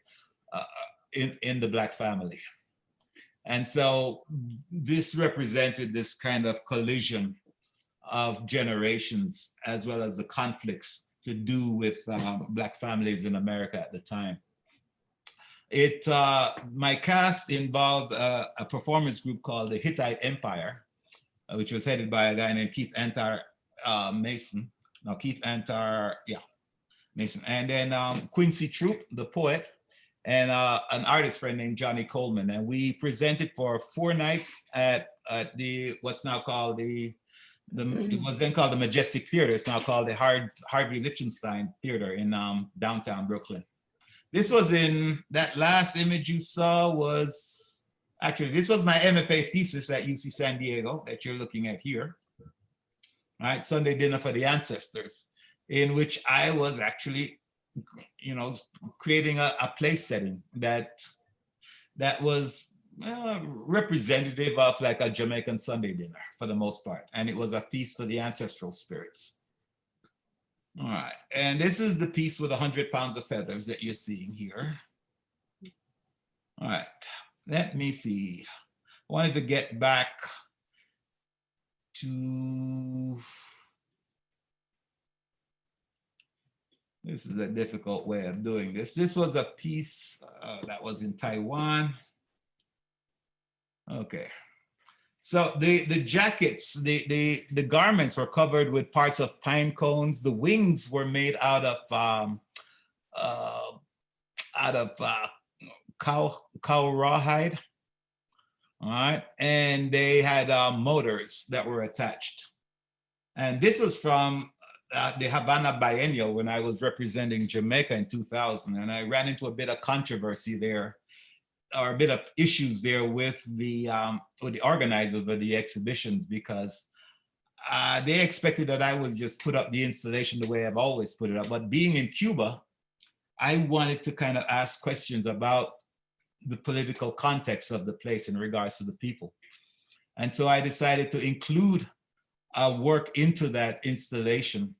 in the Black family. And so this represented this kind of collision of generations, as well as the conflicts to do with Black families in America at the time. My cast involved a performance group called the Hittite Empire, which was headed by a guy named Keith Antar Mason. No, Keith Antar, yeah, Mason. And then Quincy Troop, the poet, and an artist friend named Johnny Coleman. And we presented for 4 nights at the, what's now called it was then called the Majestic Theater. It's now called the Harvey Lichtenstein Theater in downtown Brooklyn. This was in, that last image you saw was, actually, this was my MFA thesis at UC San Diego that you're looking at here. All right, Sunday Dinner for the Ancestors, in which I was actually, you know, creating a place setting that was representative of like a Jamaican Sunday dinner for the most part. And it was a feast for the ancestral spirits. All right, and this is the piece with 100 pounds of feathers that you're seeing here. All right, let me see. I wanted to get back to, this is a difficult way of doing this. This was a piece that was in Taiwan. Okay. So the jackets, the garments were covered with parts of pine cones. The wings were made out of cow rawhide. All right, and they had motors that were attached. And this was from the Havana Biennial when I was representing Jamaica in 2000, and I ran into a bit of controversy there, or a bit of issues there with the organizers of the exhibitions, because they expected that I would just put up the installation the way I've always put it up. But being in Cuba, I wanted to kind of ask questions about the political context of the place in regards to the people. And so I decided to include work into that installation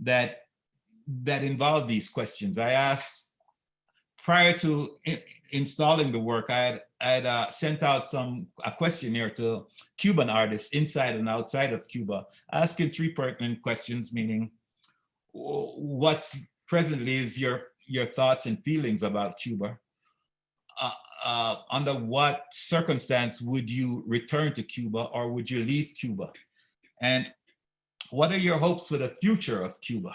that involved these questions. I asked, prior to installing the work, I had sent out a questionnaire to Cuban artists inside and outside of Cuba, asking 3 pertinent questions, meaning what presently is your thoughts and feelings about Cuba? Under what circumstance would you return to Cuba, or would you leave Cuba? And what are your hopes for the future of Cuba?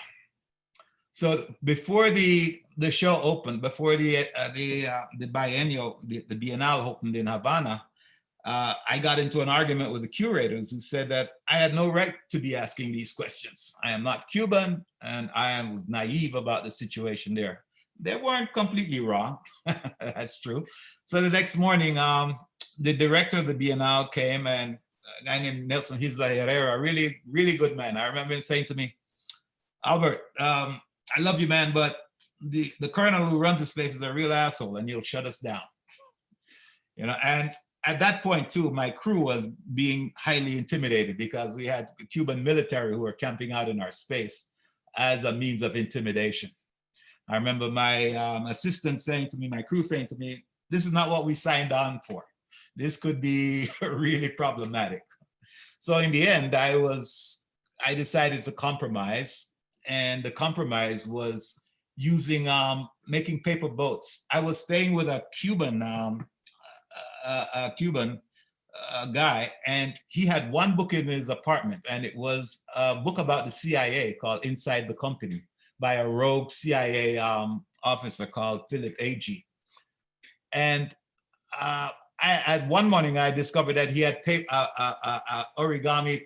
So before the show opened, before the biennial, the Biennale opened in Havana, I got into an argument with the curators who said that I had no right to be asking these questions. I am not Cuban, and I was naive about the situation there. They weren't completely wrong. That's true. So the next morning, the director of the Biennale came, and a guy named Nelson Hisla Herrera, really, really good man. I remember him saying to me, Albert, I love you, man, but the colonel who runs this place is a real asshole, and he'll shut us down. You know, and at that point too, my crew was being highly intimidated because we had Cuban military who were camping out in our space as a means of intimidation. I remember my assistant saying to me, my crew saying to me, this is not what we signed on for. This could be really problematic. So in the end, I decided to compromise, and the compromise was using, making paper boats. I was staying with a Cuban guy, and he had one book in his apartment, and it was a book about the CIA called Inside the Company by a rogue CIA officer called Philip Agee. And at one morning, I discovered that he had origami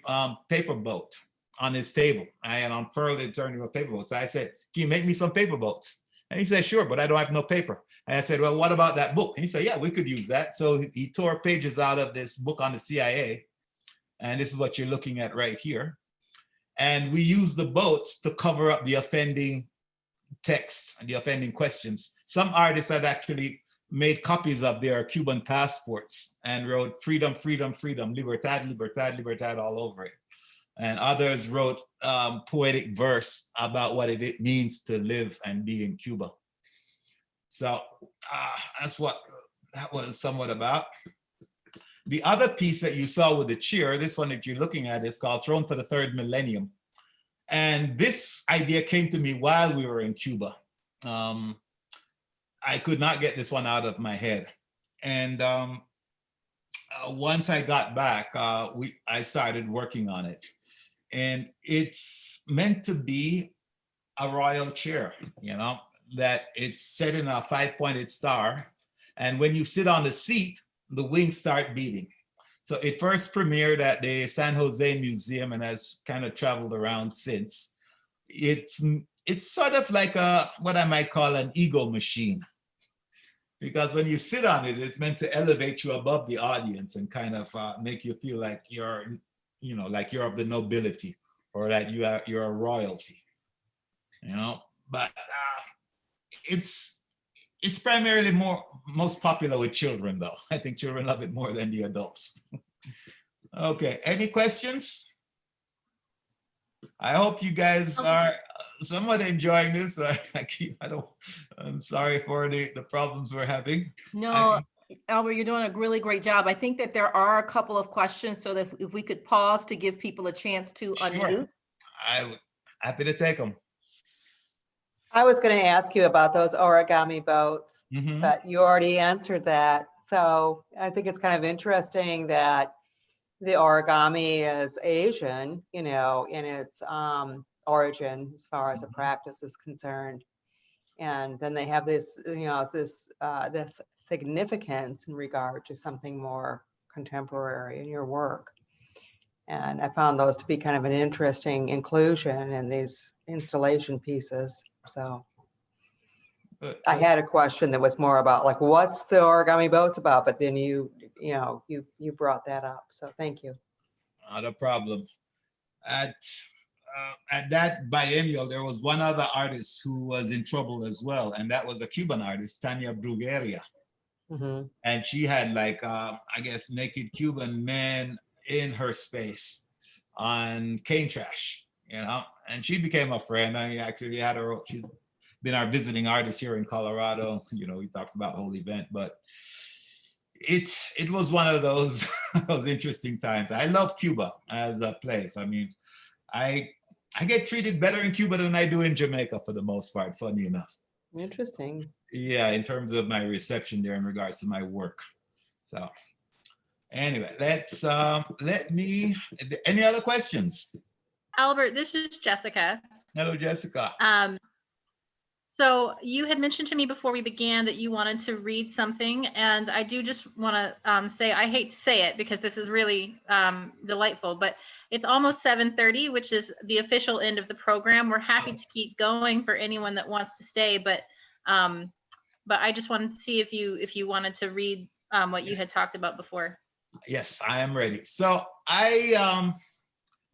paper boat on his table. I had unfurled it, turned into a paper boat. So I said, can you make me some paper boats? And he said, sure, but I don't have no paper. And I said, well, what about that book? And he said, yeah, we could use that. So he tore pages out of this book on the CIA. And this is what you're looking at right here. And we used the boats to cover up the offending text and the offending questions. Some artists had actually made copies of their Cuban passports and wrote freedom, freedom, freedom, libertad, libertad, libertad all over it. And others wrote poetic verse about what it means to live and be in Cuba. So that's what that was somewhat about. The other piece that you saw with the cheer, this one that you're looking at, is called Throne for the Third Millennium. And this idea came to me while we were in Cuba. I could not get this one out of my head. And once I got back, I started working on it. And it's meant to be a royal chair, you know, that it's set in a 5-pointed star. And when you sit on the seat, the wings start beating. So it first premiered at the San Jose Museum and has kind of traveled around since. It's sort of like what I might call an ego machine. Because when you sit on it, it's meant to elevate you above the audience and kind of make you feel like you're, you know, like you're of the nobility or that you're a royalty, you know. But it's primarily most popular with children, though. I think children love it more than the adults. Okay, any questions? I hope you guys are somewhat enjoying this. I'm sorry for the problems we're having. No, Albert, you're doing a really great job. I think that there are a couple of questions, so that if we could pause to give people a chance to unmute. I'm happy to take them. I was going to ask you about those origami boats, Mm-hmm. but you already answered that. So I think it's kind of interesting that the origami is Asian, you know, in its origin as far as the practice is concerned. And then they have this, you know, this significance in regard to something more contemporary in your work. And I found those to be kind of an interesting inclusion in these installation pieces. So I had a question that was more about like, what's the origami boats about? But then you brought that up. So thank you. Not a problem. At that biennial, there was one other artist who was in trouble as well, and that was a Cuban artist, Tania Brugueria. Mm-hmm. And she had like, I guess, naked Cuban men in her space on cane trash, you know, and she became a friend. I actually had her, she's been our visiting artist here in Colorado. You know, we talked about the whole event, but it was one of those, those interesting times. I love Cuba as a place. I mean, I get treated better in Cuba than I do in Jamaica for the most part, funny enough. Interesting. Yeah, in terms of my reception there in regards to my work. So anyway, any other questions? Albert, this is Jessica. Hello, Jessica. So you had mentioned to me before we began that you wanted to read something, and I do just want to say, I hate to say it because this is really delightful, but it's almost 7:30, which is the official end of the program. We're happy to keep going for anyone that wants to stay, but I just wanted to see if you wanted to read what you had talked about before. Yes, I am ready. So I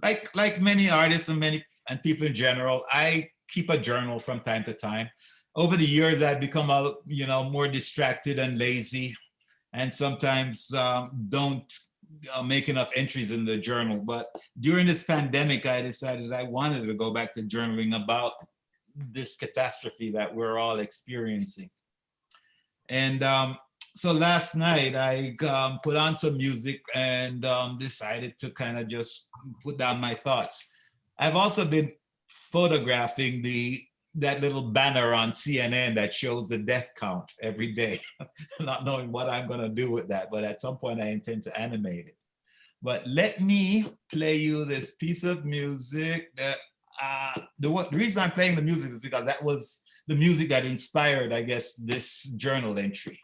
like many artists and people in general, I keep a journal from time to time. Over the years, I've become more distracted and lazy, and sometimes don't make enough entries in the journal. But during this pandemic, I decided I wanted to go back to journaling about this catastrophe that we're all experiencing. And so last night I put on some music and decided to kind of just put down my thoughts. I've also been photographing that little banner on CNN that shows the death count every day, not knowing what I'm going to do with that, but at some point I intend to animate it. But let me play you this piece of music. The reason I'm playing the music is because that was the music that inspired, I guess, this journal entry.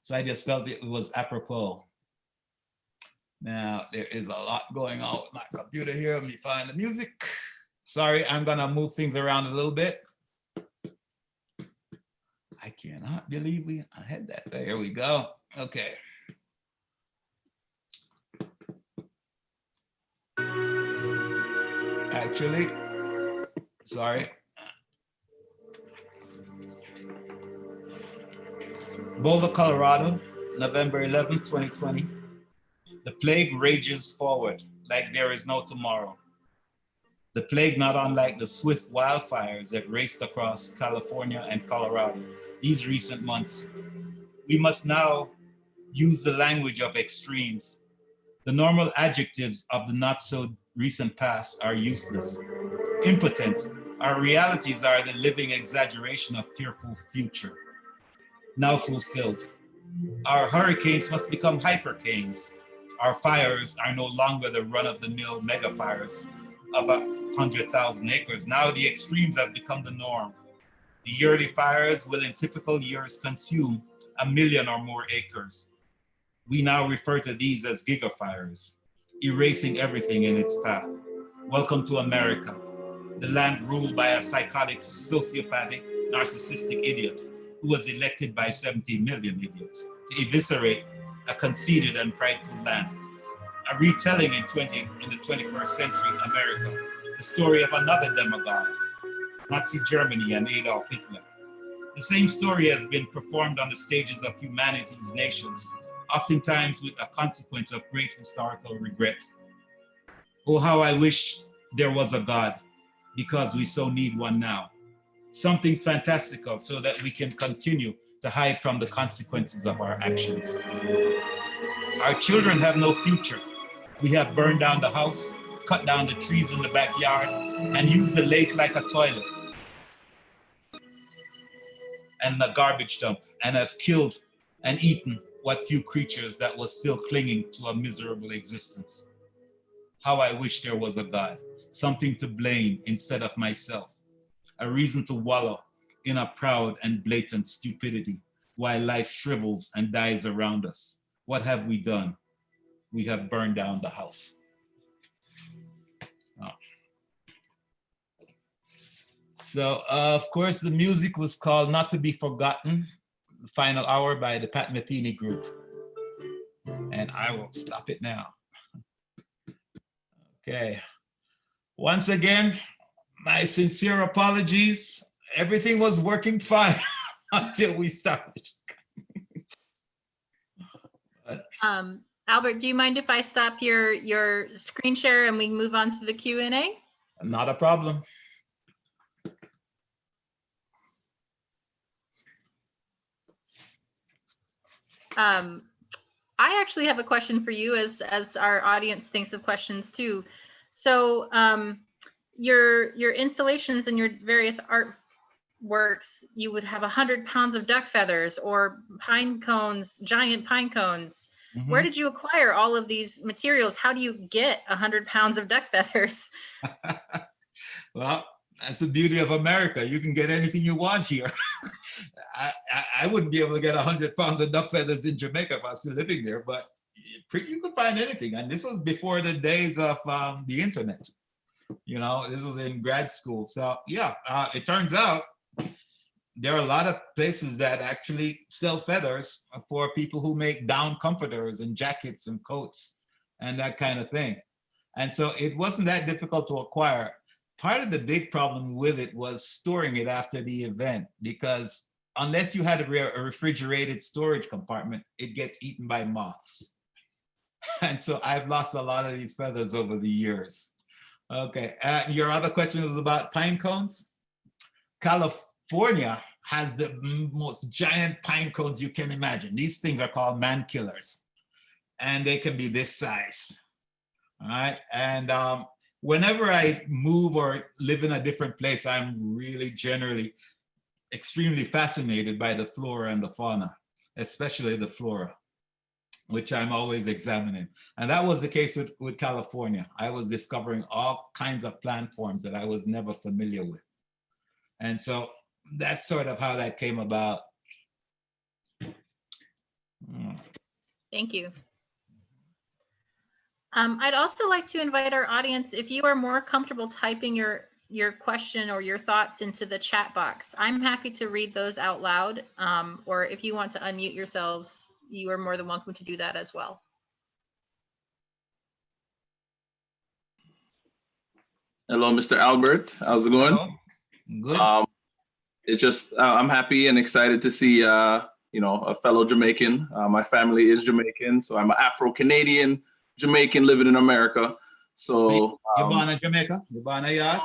So I just felt it was apropos. Now, there is a lot going on with my computer here. Let me find the music. Sorry, I'm gonna move things around a little bit. I cannot believe I had that. There we go. Okay. Actually, sorry. Boulder, Colorado, November 11, 2020. The plague rages forward like there is no tomorrow. The plague not unlike the swift wildfires that raced across California and Colorado these recent months. We must now use the language of extremes. The normal adjectives of the not so recent past are useless. Impotent, our realities are the living exaggeration of fearful future, now fulfilled. Our hurricanes must become hypercanes. Our fires are no longer the run-of-the-mill mega fires of 100,000 acres. Now the extremes have become the norm. The yearly fires will in typical years consume 1 million or more acres. We now refer to these as gigafires, erasing everything in its path. Welcome to America, the land ruled by a psychotic, sociopathic, narcissistic idiot who was elected by 17 million idiots to eviscerate a conceited and prideful land. A retelling in the 21st century America, the story of another demagogue, Nazi Germany and Adolf Hitler. The same story has been performed on the stages of humanity's nations, oftentimes with a consequence of great historical regret. Oh, how I wish there was a God, because we so need one now. Something fantastical so that we can continue to hide from the consequences of our actions. Our children have no future. We have burned down the house, cut down the trees in the backyard, and used the lake like a toilet and a garbage dump, and have killed and eaten what few creatures that was still clinging to a miserable existence. How I wish there was a God, something to blame instead of myself, a reason to wallow in a proud and blatant stupidity while life shrivels and dies around us. What have we done? We have burned down the house. Oh. So, of course, the music was called Not to Be Forgotten, the Final Hour by the Pat Metheny Group. And I will stop it now. Okay. Once again, my sincere apologies. Everything was working fine until we started. Albert, do you mind if I stop your screen share and we move on to the Q&A? Not a problem. I actually have a question for you as our audience thinks of questions too. So your installations and your various artworks, you would have 100 pounds of duck feathers or pine cones, giant pine cones. Mm-hmm. Where did you acquire all of these materials? How do you get 100 pounds of duck feathers? Well, that's the beauty of America. You can get anything you want here. I wouldn't be able to get 100 pounds of duck feathers in Jamaica if I was still living there, but you could find anything. And this was before the days of the internet. You know, this was in grad school. So yeah, it turns out there are a lot of places that actually sell feathers for people who make down comforters and jackets and coats and that kind of thing. And so it wasn't that difficult to acquire. Part of the big problem with it was storing it after the event, because unless you had a refrigerated storage compartment, it gets eaten by moths. And so I've lost a lot of these feathers over the years. Okay, your other question was about pine cones. California has the most giant pine cones you can imagine. These things are called man killers, and they can be this size. All right, and whenever I move or live in a different place, I'm really generally extremely fascinated by the flora and the fauna, especially the flora, which I'm always examining. And that was the case with California. I was discovering all kinds of plant forms that I was never familiar with. And so that's sort of how that came about. Thank you. I'd also like to invite our audience, if you are more comfortable typing your question or your thoughts into the chat box, I'm happy to read those out loud. Or if you want to unmute yourselves, you are more than welcome to do that as well. Hello, Mr. Albert. How's it going? Hello. Good. It's just, I'm happy and excited to see a fellow Jamaican. My family is Jamaican, so I'm an Afro-Canadian Jamaican living in America. So you're born in Jamaica? You're born in yard?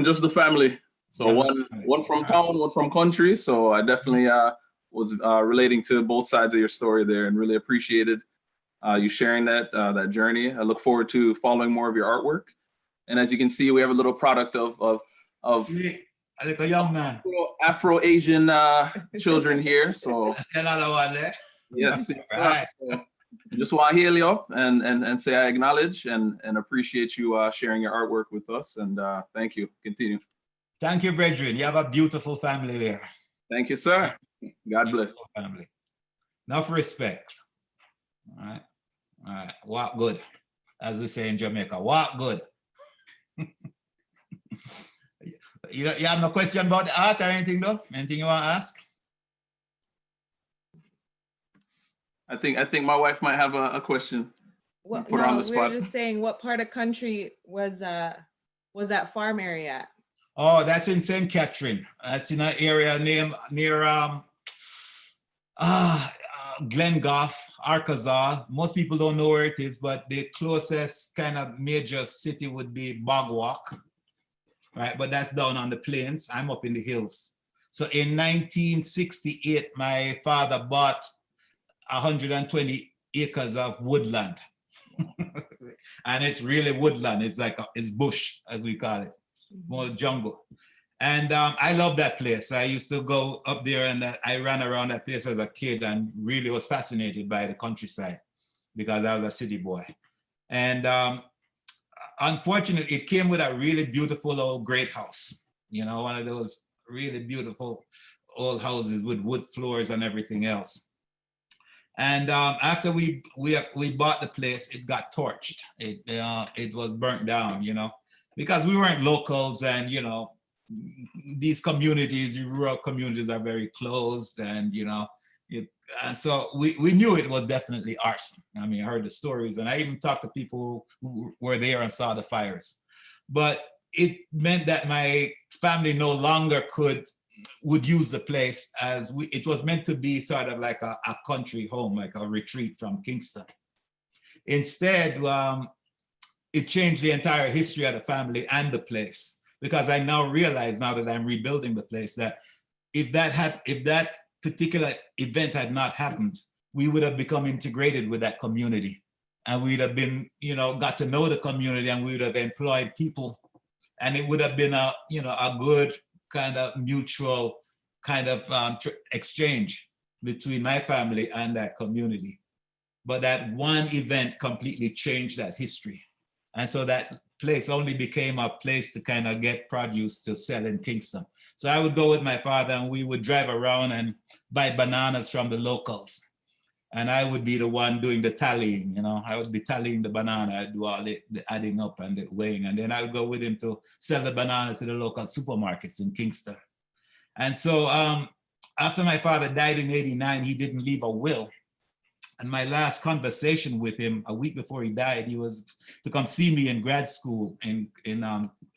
just the family. So Just one from town, one from country. So I definitely was relating to both sides of your story there, and really appreciated you sharing that journey. I look forward to following more of your artwork. And as you can see, we have a little product of Sweet. I like a young man. Afro-Asian children here. So That's another one there. yes, Right. so just want to hail you up and say I acknowledge and appreciate you sharing your artwork with us. And thank you. Continue. Thank you, brethren. You have a beautiful family there. Thank you, sir. God bless. Beautiful family. Enough respect. All right. All right. Walk good. As we say in Jamaica, walk good. You have no question about the art or anything, though? Anything you want to ask? I think my wife might have a question. What, Put her on the we were spot. just saying, what part of country was that farm area at? Oh, that's in St. Catherine. That's in an area near Glengoff, Arkansas. Most people don't know where it is, but the closest kind of major city would be Bogwalk, right? But that's down on the plains. I'm up in the hills. So in 1968, my father bought 120 acres of woodland. And it's really woodland. It's like it's bush, as we call it, more jungle. And I love that place. I used to go up there, and I ran around that place as a kid and really was fascinated by the countryside because I was a city boy. And unfortunately, it came with a really beautiful old great house. You know, one of those really beautiful old houses with wood floors and everything else. And after we bought the place, it got torched. It was burnt down, you know, because we weren't locals, and you know, these communities, rural communities, are very closed, and you know, and so we knew it was definitely arson. I mean, I heard the stories, and I even talked to people who were there and saw the fires. But it meant that my family no longer would use the place as it was meant to be sort of like a country home, like a retreat from Kingston. Instead, it changed the entire history of the family and the place, because I now realize, now that I'm rebuilding the place, that if that particular event had not happened, we would have become integrated with that community, and we'd have been, you know, got to know the community, and we would have employed people, and it would have been a good kind of mutual kind of exchange between my family and that community. But that one event completely changed that history. And so that place only became a place to kind of get produce to sell in Kingston. So I would go with my father, and we would drive around and buy bananas from the locals. And I would be the one doing the tallying, you know, I would be tallying the banana. I'd do all the adding up and the weighing. And then I would go with him to sell the banana to the local supermarkets in Kingston. And so after my father died in '89, he didn't leave a will. And my last conversation with him, a week before he died, he was to come see me in grad school in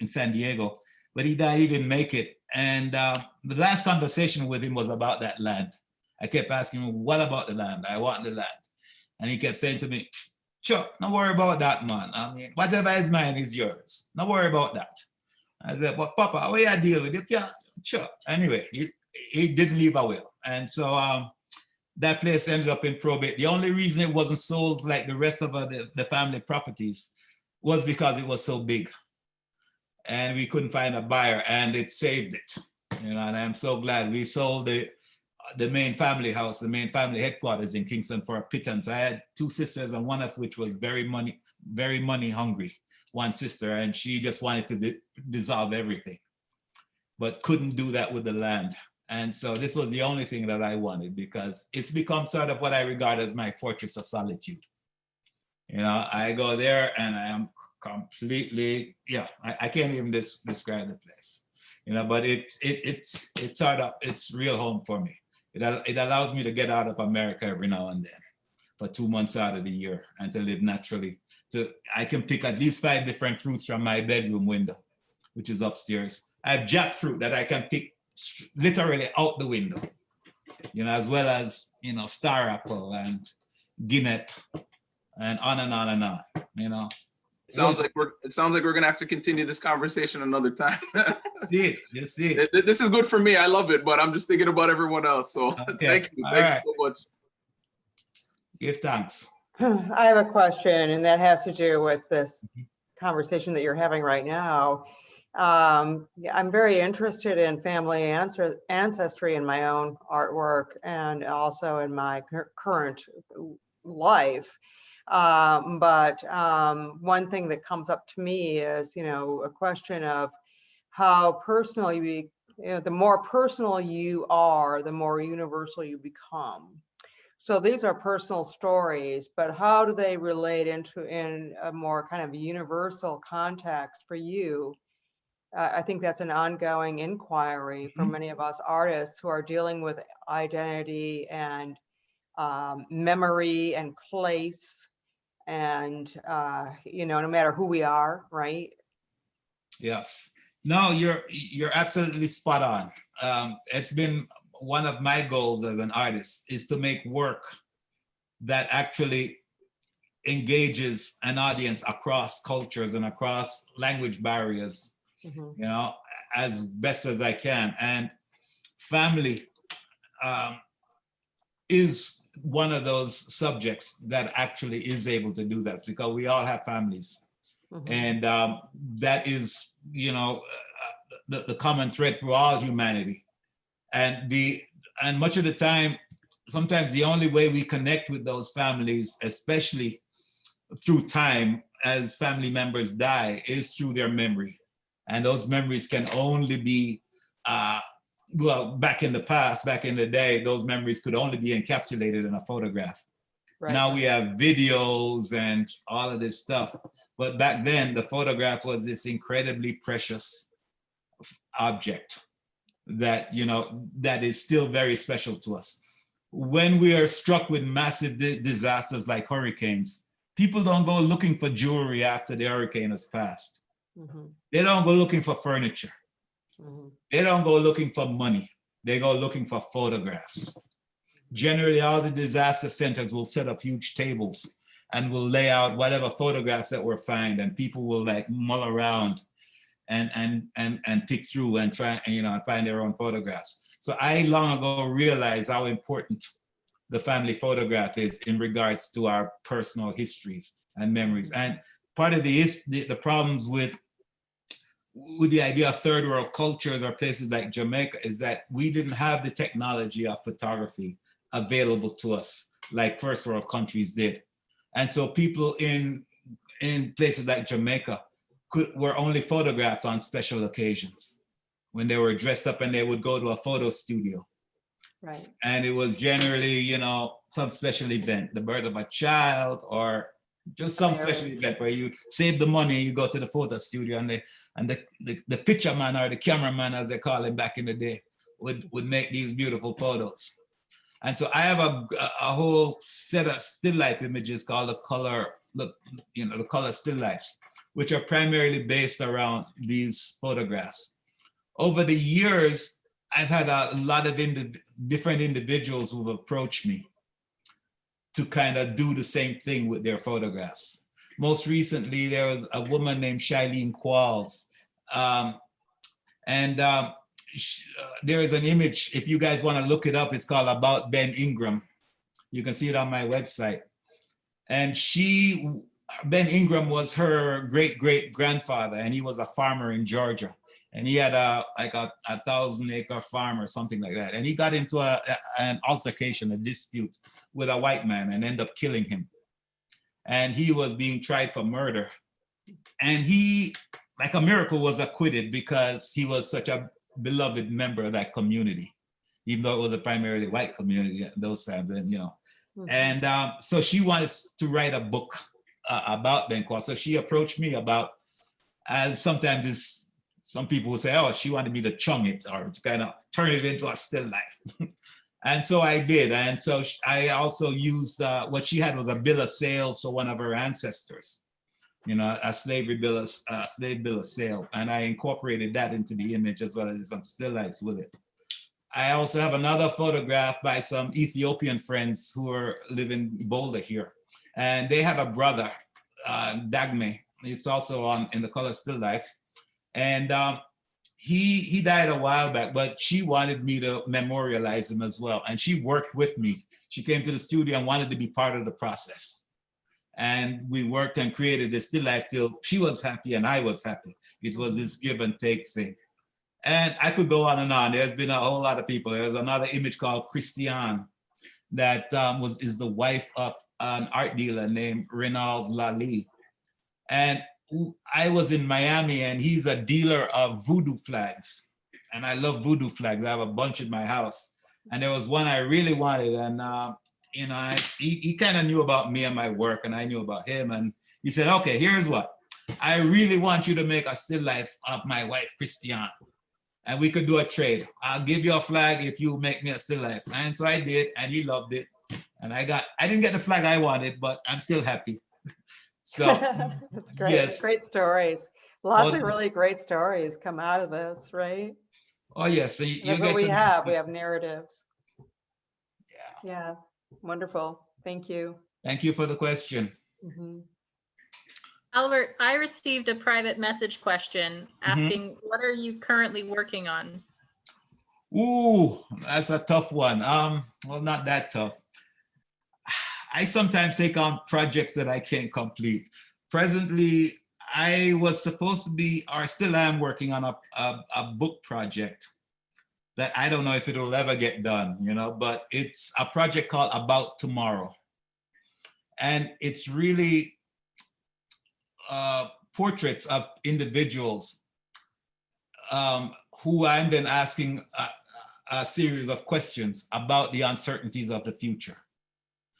San Diego. But he died, he didn't make it. And the last conversation with him was about that land. I kept asking him, what about the land? I want the land. And he kept saying to me, sure, don't worry about that, man. I mean, whatever is mine is yours. Don't worry about that. I said, but Papa, how will you deal with it? Yeah, sure. Anyway, he didn't leave a will. And so that place ended up in probate. The only reason it wasn't sold like the rest of the family properties was because it was so big. And we couldn't find a buyer, and it saved it. You know, and I'm so glad we sold the main family house, the main family headquarters in Kingston for a pittance. I had two sisters, and one of which was very money hungry, one sister, and she just wanted to dissolve everything, but couldn't do that with the land. And so this was the only thing that I wanted, because it's become sort of what I regard as my fortress of solitude. You know, I go there and I am completely, I can't even describe the place, you know, but it's sort of, it's real home for me. It allows me to get out of America every now and then for 2 months out of the year, and to live naturally. I can pick at least 5 different fruits from my bedroom window, which is upstairs. I have jackfruit that I can pick literally out the window. you know, as well as, you know, Star Apple and Guinness and on and on and on, you know. It sounds like we're gonna have to continue this conversation another time. See it. This is good for me. I love it, but I'm just thinking about everyone else. So Okay. thank you. All Thank right. you so much. Give thanks. I have a question, and that has to do with this conversation that you're having right now. Yeah, I'm very interested in family ancestry in my own artwork and also in my current life. But one thing that comes up to me is, you know, a question of how personal you know, the more personal you are, the more universal you become. So these are personal stories, but how do they relate in a more kind of universal context for you? I think that's an ongoing inquiry for many of us artists who are dealing with identity and memory and place, and you know, no matter who we are, right? Yes. No, you're absolutely spot on. It's been one of my goals as an artist is to make work that actually engages an audience across cultures and across language barriers, you know, as best as I can. And family is one of those subjects that actually is able to do that, because we all have families. And that is, you know, the common thread through all humanity. And much of the time, sometimes the only way we connect with those families, especially through time, as family members die, is through their memory. And those memories can only be, well, back in the past, back in the day, those memories could only be encapsulated in a photograph. Right. Now we have videos and all of this stuff. But back then, the photograph was this incredibly precious object that, you know, that is still very special to us. When we are struck with massive disasters like hurricanes, people don't go looking for jewelry after the hurricane has passed. They don't go looking for furniture. They don't go looking for money. They go looking for photographs. Generally, all the disaster centers will set up huge tables and will lay out whatever photographs that were found, and people will like mull around and pick through and try, you know, and find their own photographs. So I long ago realized how important the family photograph is in regards to our personal histories and memories. And part of the problems with the idea of third world cultures or places like Jamaica is that we didn't have the technology of photography available to us like first world countries did. And so people in places like Jamaica were only photographed on special occasions when they were dressed up and they would go to a photo studio. Right. And it was generally, you know, some special event, the birth of a child or just some special event where you save the money, you go to the photo studio, and the picture man, or the cameraman as they call it back in the day, would make these beautiful photos. And so I have a whole set of still life images called the color still lifes, which are primarily based around these photographs. Over the years, I've had a lot of different individuals who've approached me to kind of do the same thing with their photographs. Most recently, there was a woman named Shailene Qualls. There is an image, if you guys want to look it up, it's called About Ben Ingram. You can see it on my website. And Ben Ingram was her great-great-grandfather, and he was a farmer in Georgia. And he had a 1,000-acre farm or something like that. And he got into an altercation, a dispute with a white man and ended up killing him. And he was being tried for murder. And he, like a miracle, was acquitted because he was such a beloved member of that community, even though it was a primarily white community at those times, you know. And so she wanted to write a book about Ben Qualls. So she approached me about, as sometimes some people will say, oh, she wanted me to Chong it or to kind of turn it into a still life. And so I did. And so I also used what she had was a bill of sales for one of her ancestors, you know, a slave bill of sales. And I incorporated that into the image as well as some still lifes with it. I also have another photograph by some Ethiopian friends who are living in Boulder here. And they have a brother, Dagme. It's also on in the Color Still Lifes. And he died a while back, but she wanted me to memorialize him as well. And she worked with me. She came to the studio and wanted to be part of the process. And we worked and created a still life till she was happy and I was happy. It was this give and take thing. And I could go on and on. There's been a whole lot of people. There's another image called Christiane that is the wife of an art dealer named Renald Lali. And I was in Miami and he's a dealer of voodoo flags. And I love voodoo flags. I have a bunch in my house. And there was one I really wanted. And, you know, he kind of knew about me and my work and I knew about him. And he said, okay, here's what. I really want you to make a still life of my wife, Christiane. And we could do a trade. I'll give you a flag if you make me a still life. And so I did, and he loved it. And I didn't get the flag I wanted, but I'm still happy. So That's great. yes. Great stories. Lots Oh, of really great stories come out of this, right? Oh yes. So That's what we have. We have narratives. Yeah. Yeah. Wonderful. Thank you. Thank you for the question. Mhm. Albert, I received a private message question asking, what are you currently working on? Ooh, that's a tough one. Well, not that tough. I sometimes take on projects that I can't complete. Presently, I was supposed to be, or still am working on a book project that I don't know if it'll ever get done, you know, but it's a project called About Tomorrow. And it's really portraits of individuals who I'm then asking a series of questions about the uncertainties of the future.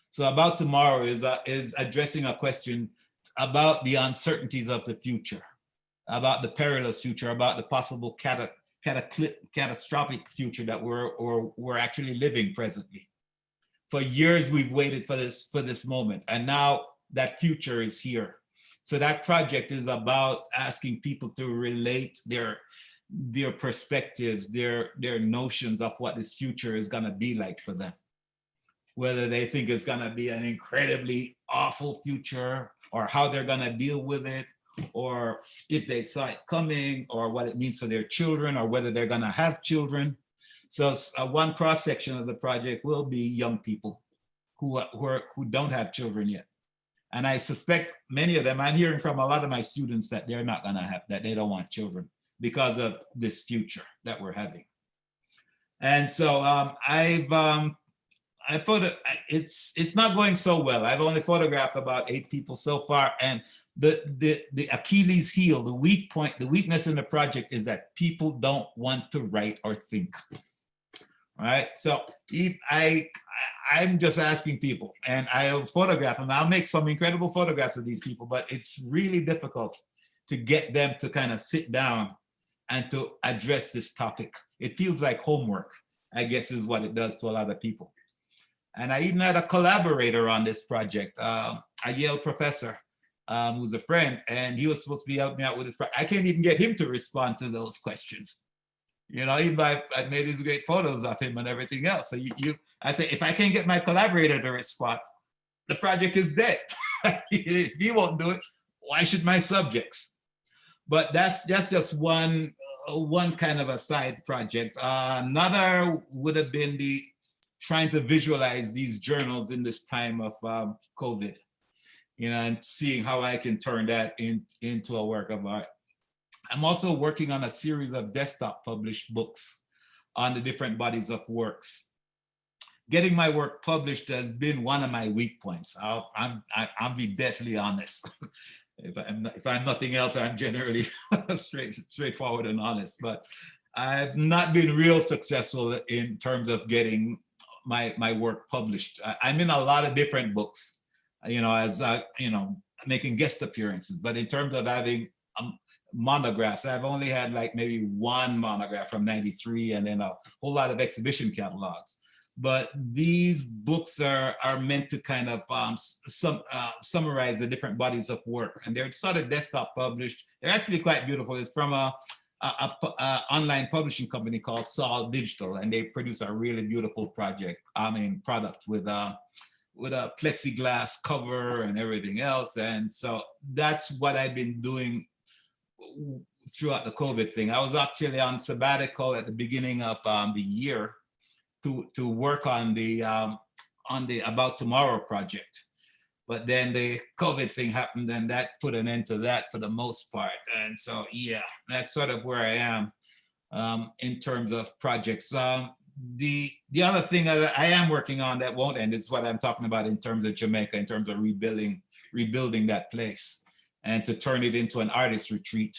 So About Tomorrow is addressing a question about the uncertainties of the future, about the perilous future, about the possible catastrophic future that we're actually living presently. For years, we've waited for this moment, and now that future is here. So that project is about asking people to relate their perspectives, their notions of what this future is gonna be like for them. Whether they think it's gonna be an incredibly awful future, or how they're gonna deal with it, or if they saw it coming, or what it means for their children, or whether they're gonna have children. So one cross section of the project will be young people who don't have children yet. And I suspect many of them, I'm hearing from a lot of my students that they're not gonna have, that they don't want children because of this future that we're having. And so I thought it's not going so well. I've only photographed about 8 people so far, and the Achilles heel, the weak point, the weakness in the project is that people don't want to write or think. All right, so I'm just asking people, and I'll photograph them. I'll make some incredible photographs of these people, but it's really difficult to get them to kind of sit down and to address this topic. It feels like homework, I guess, is what it does to a lot of people. And I even had a collaborator on this project, a Yale professor who's a friend, and he was supposed to be helping me out with this project. I can't even get him to respond to those questions. You know, even though I made these great photos of him and everything else. So I say, if I can't get my collaborator to respond, the project is dead. If he won't do it, why should my subjects? But that's just one kind of a side project. Another would have been trying to visualize these journals in this time of COVID, you know, and seeing how I can turn that into a work of art. I'm also working on a series of desktop published books on the different bodies of works. Getting my work published has been one of my weak points. I'll be deathly honest. If I'm nothing else, I'm generally straightforward and honest, but I've not been real successful in terms of getting my work published. I'm in a lot of different books, you know, as making guest appearances, but in terms of having monographs, I've only had like maybe one monograph from '93 and then a whole lot of exhibition catalogs. But these books are meant to kind of summarize the different bodies of work, and they're sort of desktop published. They're actually quite beautiful. It's from a online publishing company called Sol Digital, and they produce a really beautiful product with a plexiglass cover and everything else. And so that's what I've been doing throughout the COVID thing. I was actually on sabbatical at the beginning of the year to work on the About Tomorrow project. But then the COVID thing happened and that put an end to that for the most part. And so, yeah, that's sort of where I am in terms of projects. The other thing that I am working on that won't end is what I'm talking about in terms of Jamaica, in terms of rebuilding that place and to turn it into an artist retreat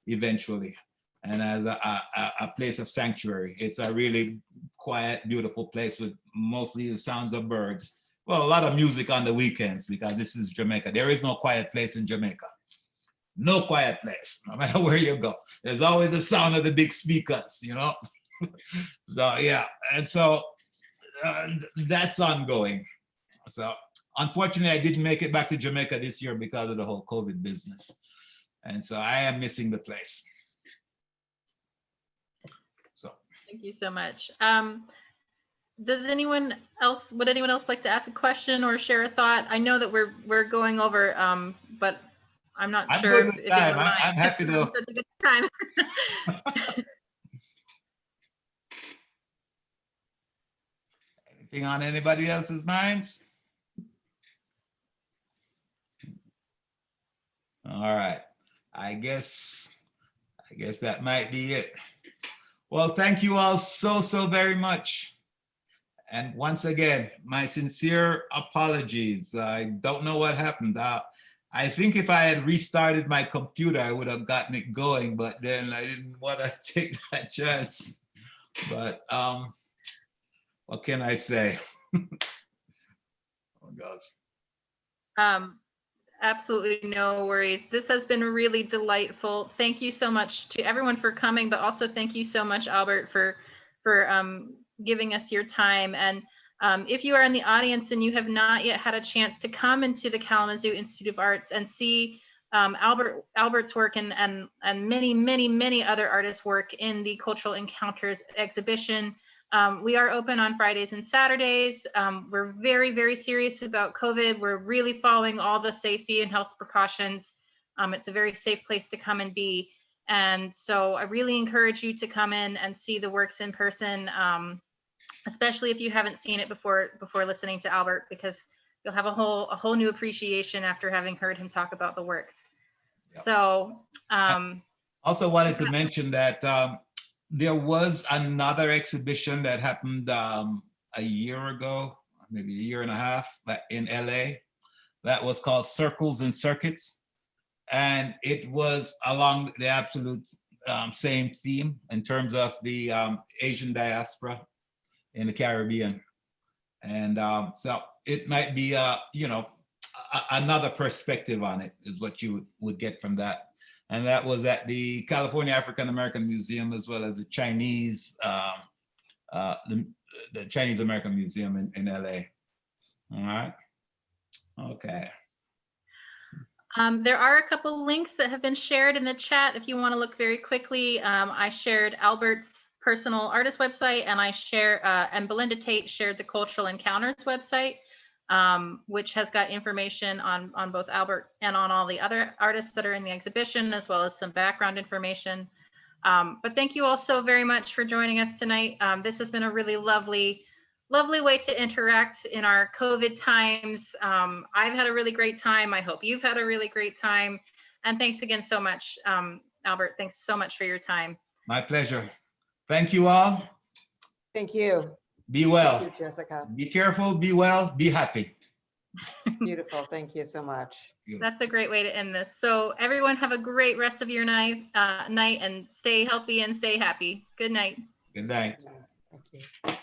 eventually. And as a place of sanctuary. It's a really quiet, beautiful place with mostly the sounds of birds. Well, a lot of music on the weekends because this is Jamaica. There is no quiet place in Jamaica. No quiet place, no matter where you go. There's always the sound of the big speakers, you know? So, yeah, and so that's ongoing. So, unfortunately, I didn't make it back to Jamaica this year because of the whole COVID business. And so I am missing the place. So. Thank you so much. Would anyone else like to ask a question or share a thought? I know that we're going over, but I'm not sure if I'm happy to. Such a good time. Anything on anybody else's minds? All right. I guess that might be it. Well, thank you all so very much. And once again, my sincere apologies. I don't know what happened. I think if I had restarted my computer, I would have gotten it going, but then I didn't want to take that chance. But what can I say? Oh, gosh. Absolutely no worries. This has been really delightful. Thank you so much to everyone for coming, but also thank you so much, Albert, for giving us your time. And if you are in the audience and you have not yet had a chance to come into the Kalamazoo Institute of Arts and see Albert's work and many other artists' work in the Cultural Encounters exhibition, we are open on Fridays and Saturdays. We're very serious about COVID. We're really following all the safety and health precautions. It's a very safe place to come and be. And so I really encourage you to come in and see the works in person, especially if you haven't seen it before listening to Albert, because you'll have a whole new appreciation after having heard him talk about the works. Yep. So I also wanted to mention that there was another exhibition that happened a year ago, maybe a year and a half, in LA, that was called Circles and Circuits. And it was along the absolute same theme in terms of the Asian diaspora in the Caribbean. And so it might be, another perspective on it is what you would get from that. And that was at the California African American Museum, as well as the Chinese American Museum in LA. All right. Okay. There are a couple links that have been shared in the chat. If you want to look very quickly, I shared Albert's personal artist website, and and Belinda Tate shared the Cultural Encounters website, which has got information on both Albert and on all the other artists that are in the exhibition, as well as some background information. But thank you all so very much for joining us tonight. This has been a really lovely way to interact in our COVID times. I've had a really great time. I hope you've had a really great time. And thanks again so much, Albert. Thanks so much for your time. My pleasure. Thank you all. Thank you. Be well. Thank you, Jessica. Be careful, be well, be happy. Beautiful. Thank you so much. That's a great way to end this. So everyone have a great rest of your night and stay healthy and stay happy. Good night. Good night. Thank you.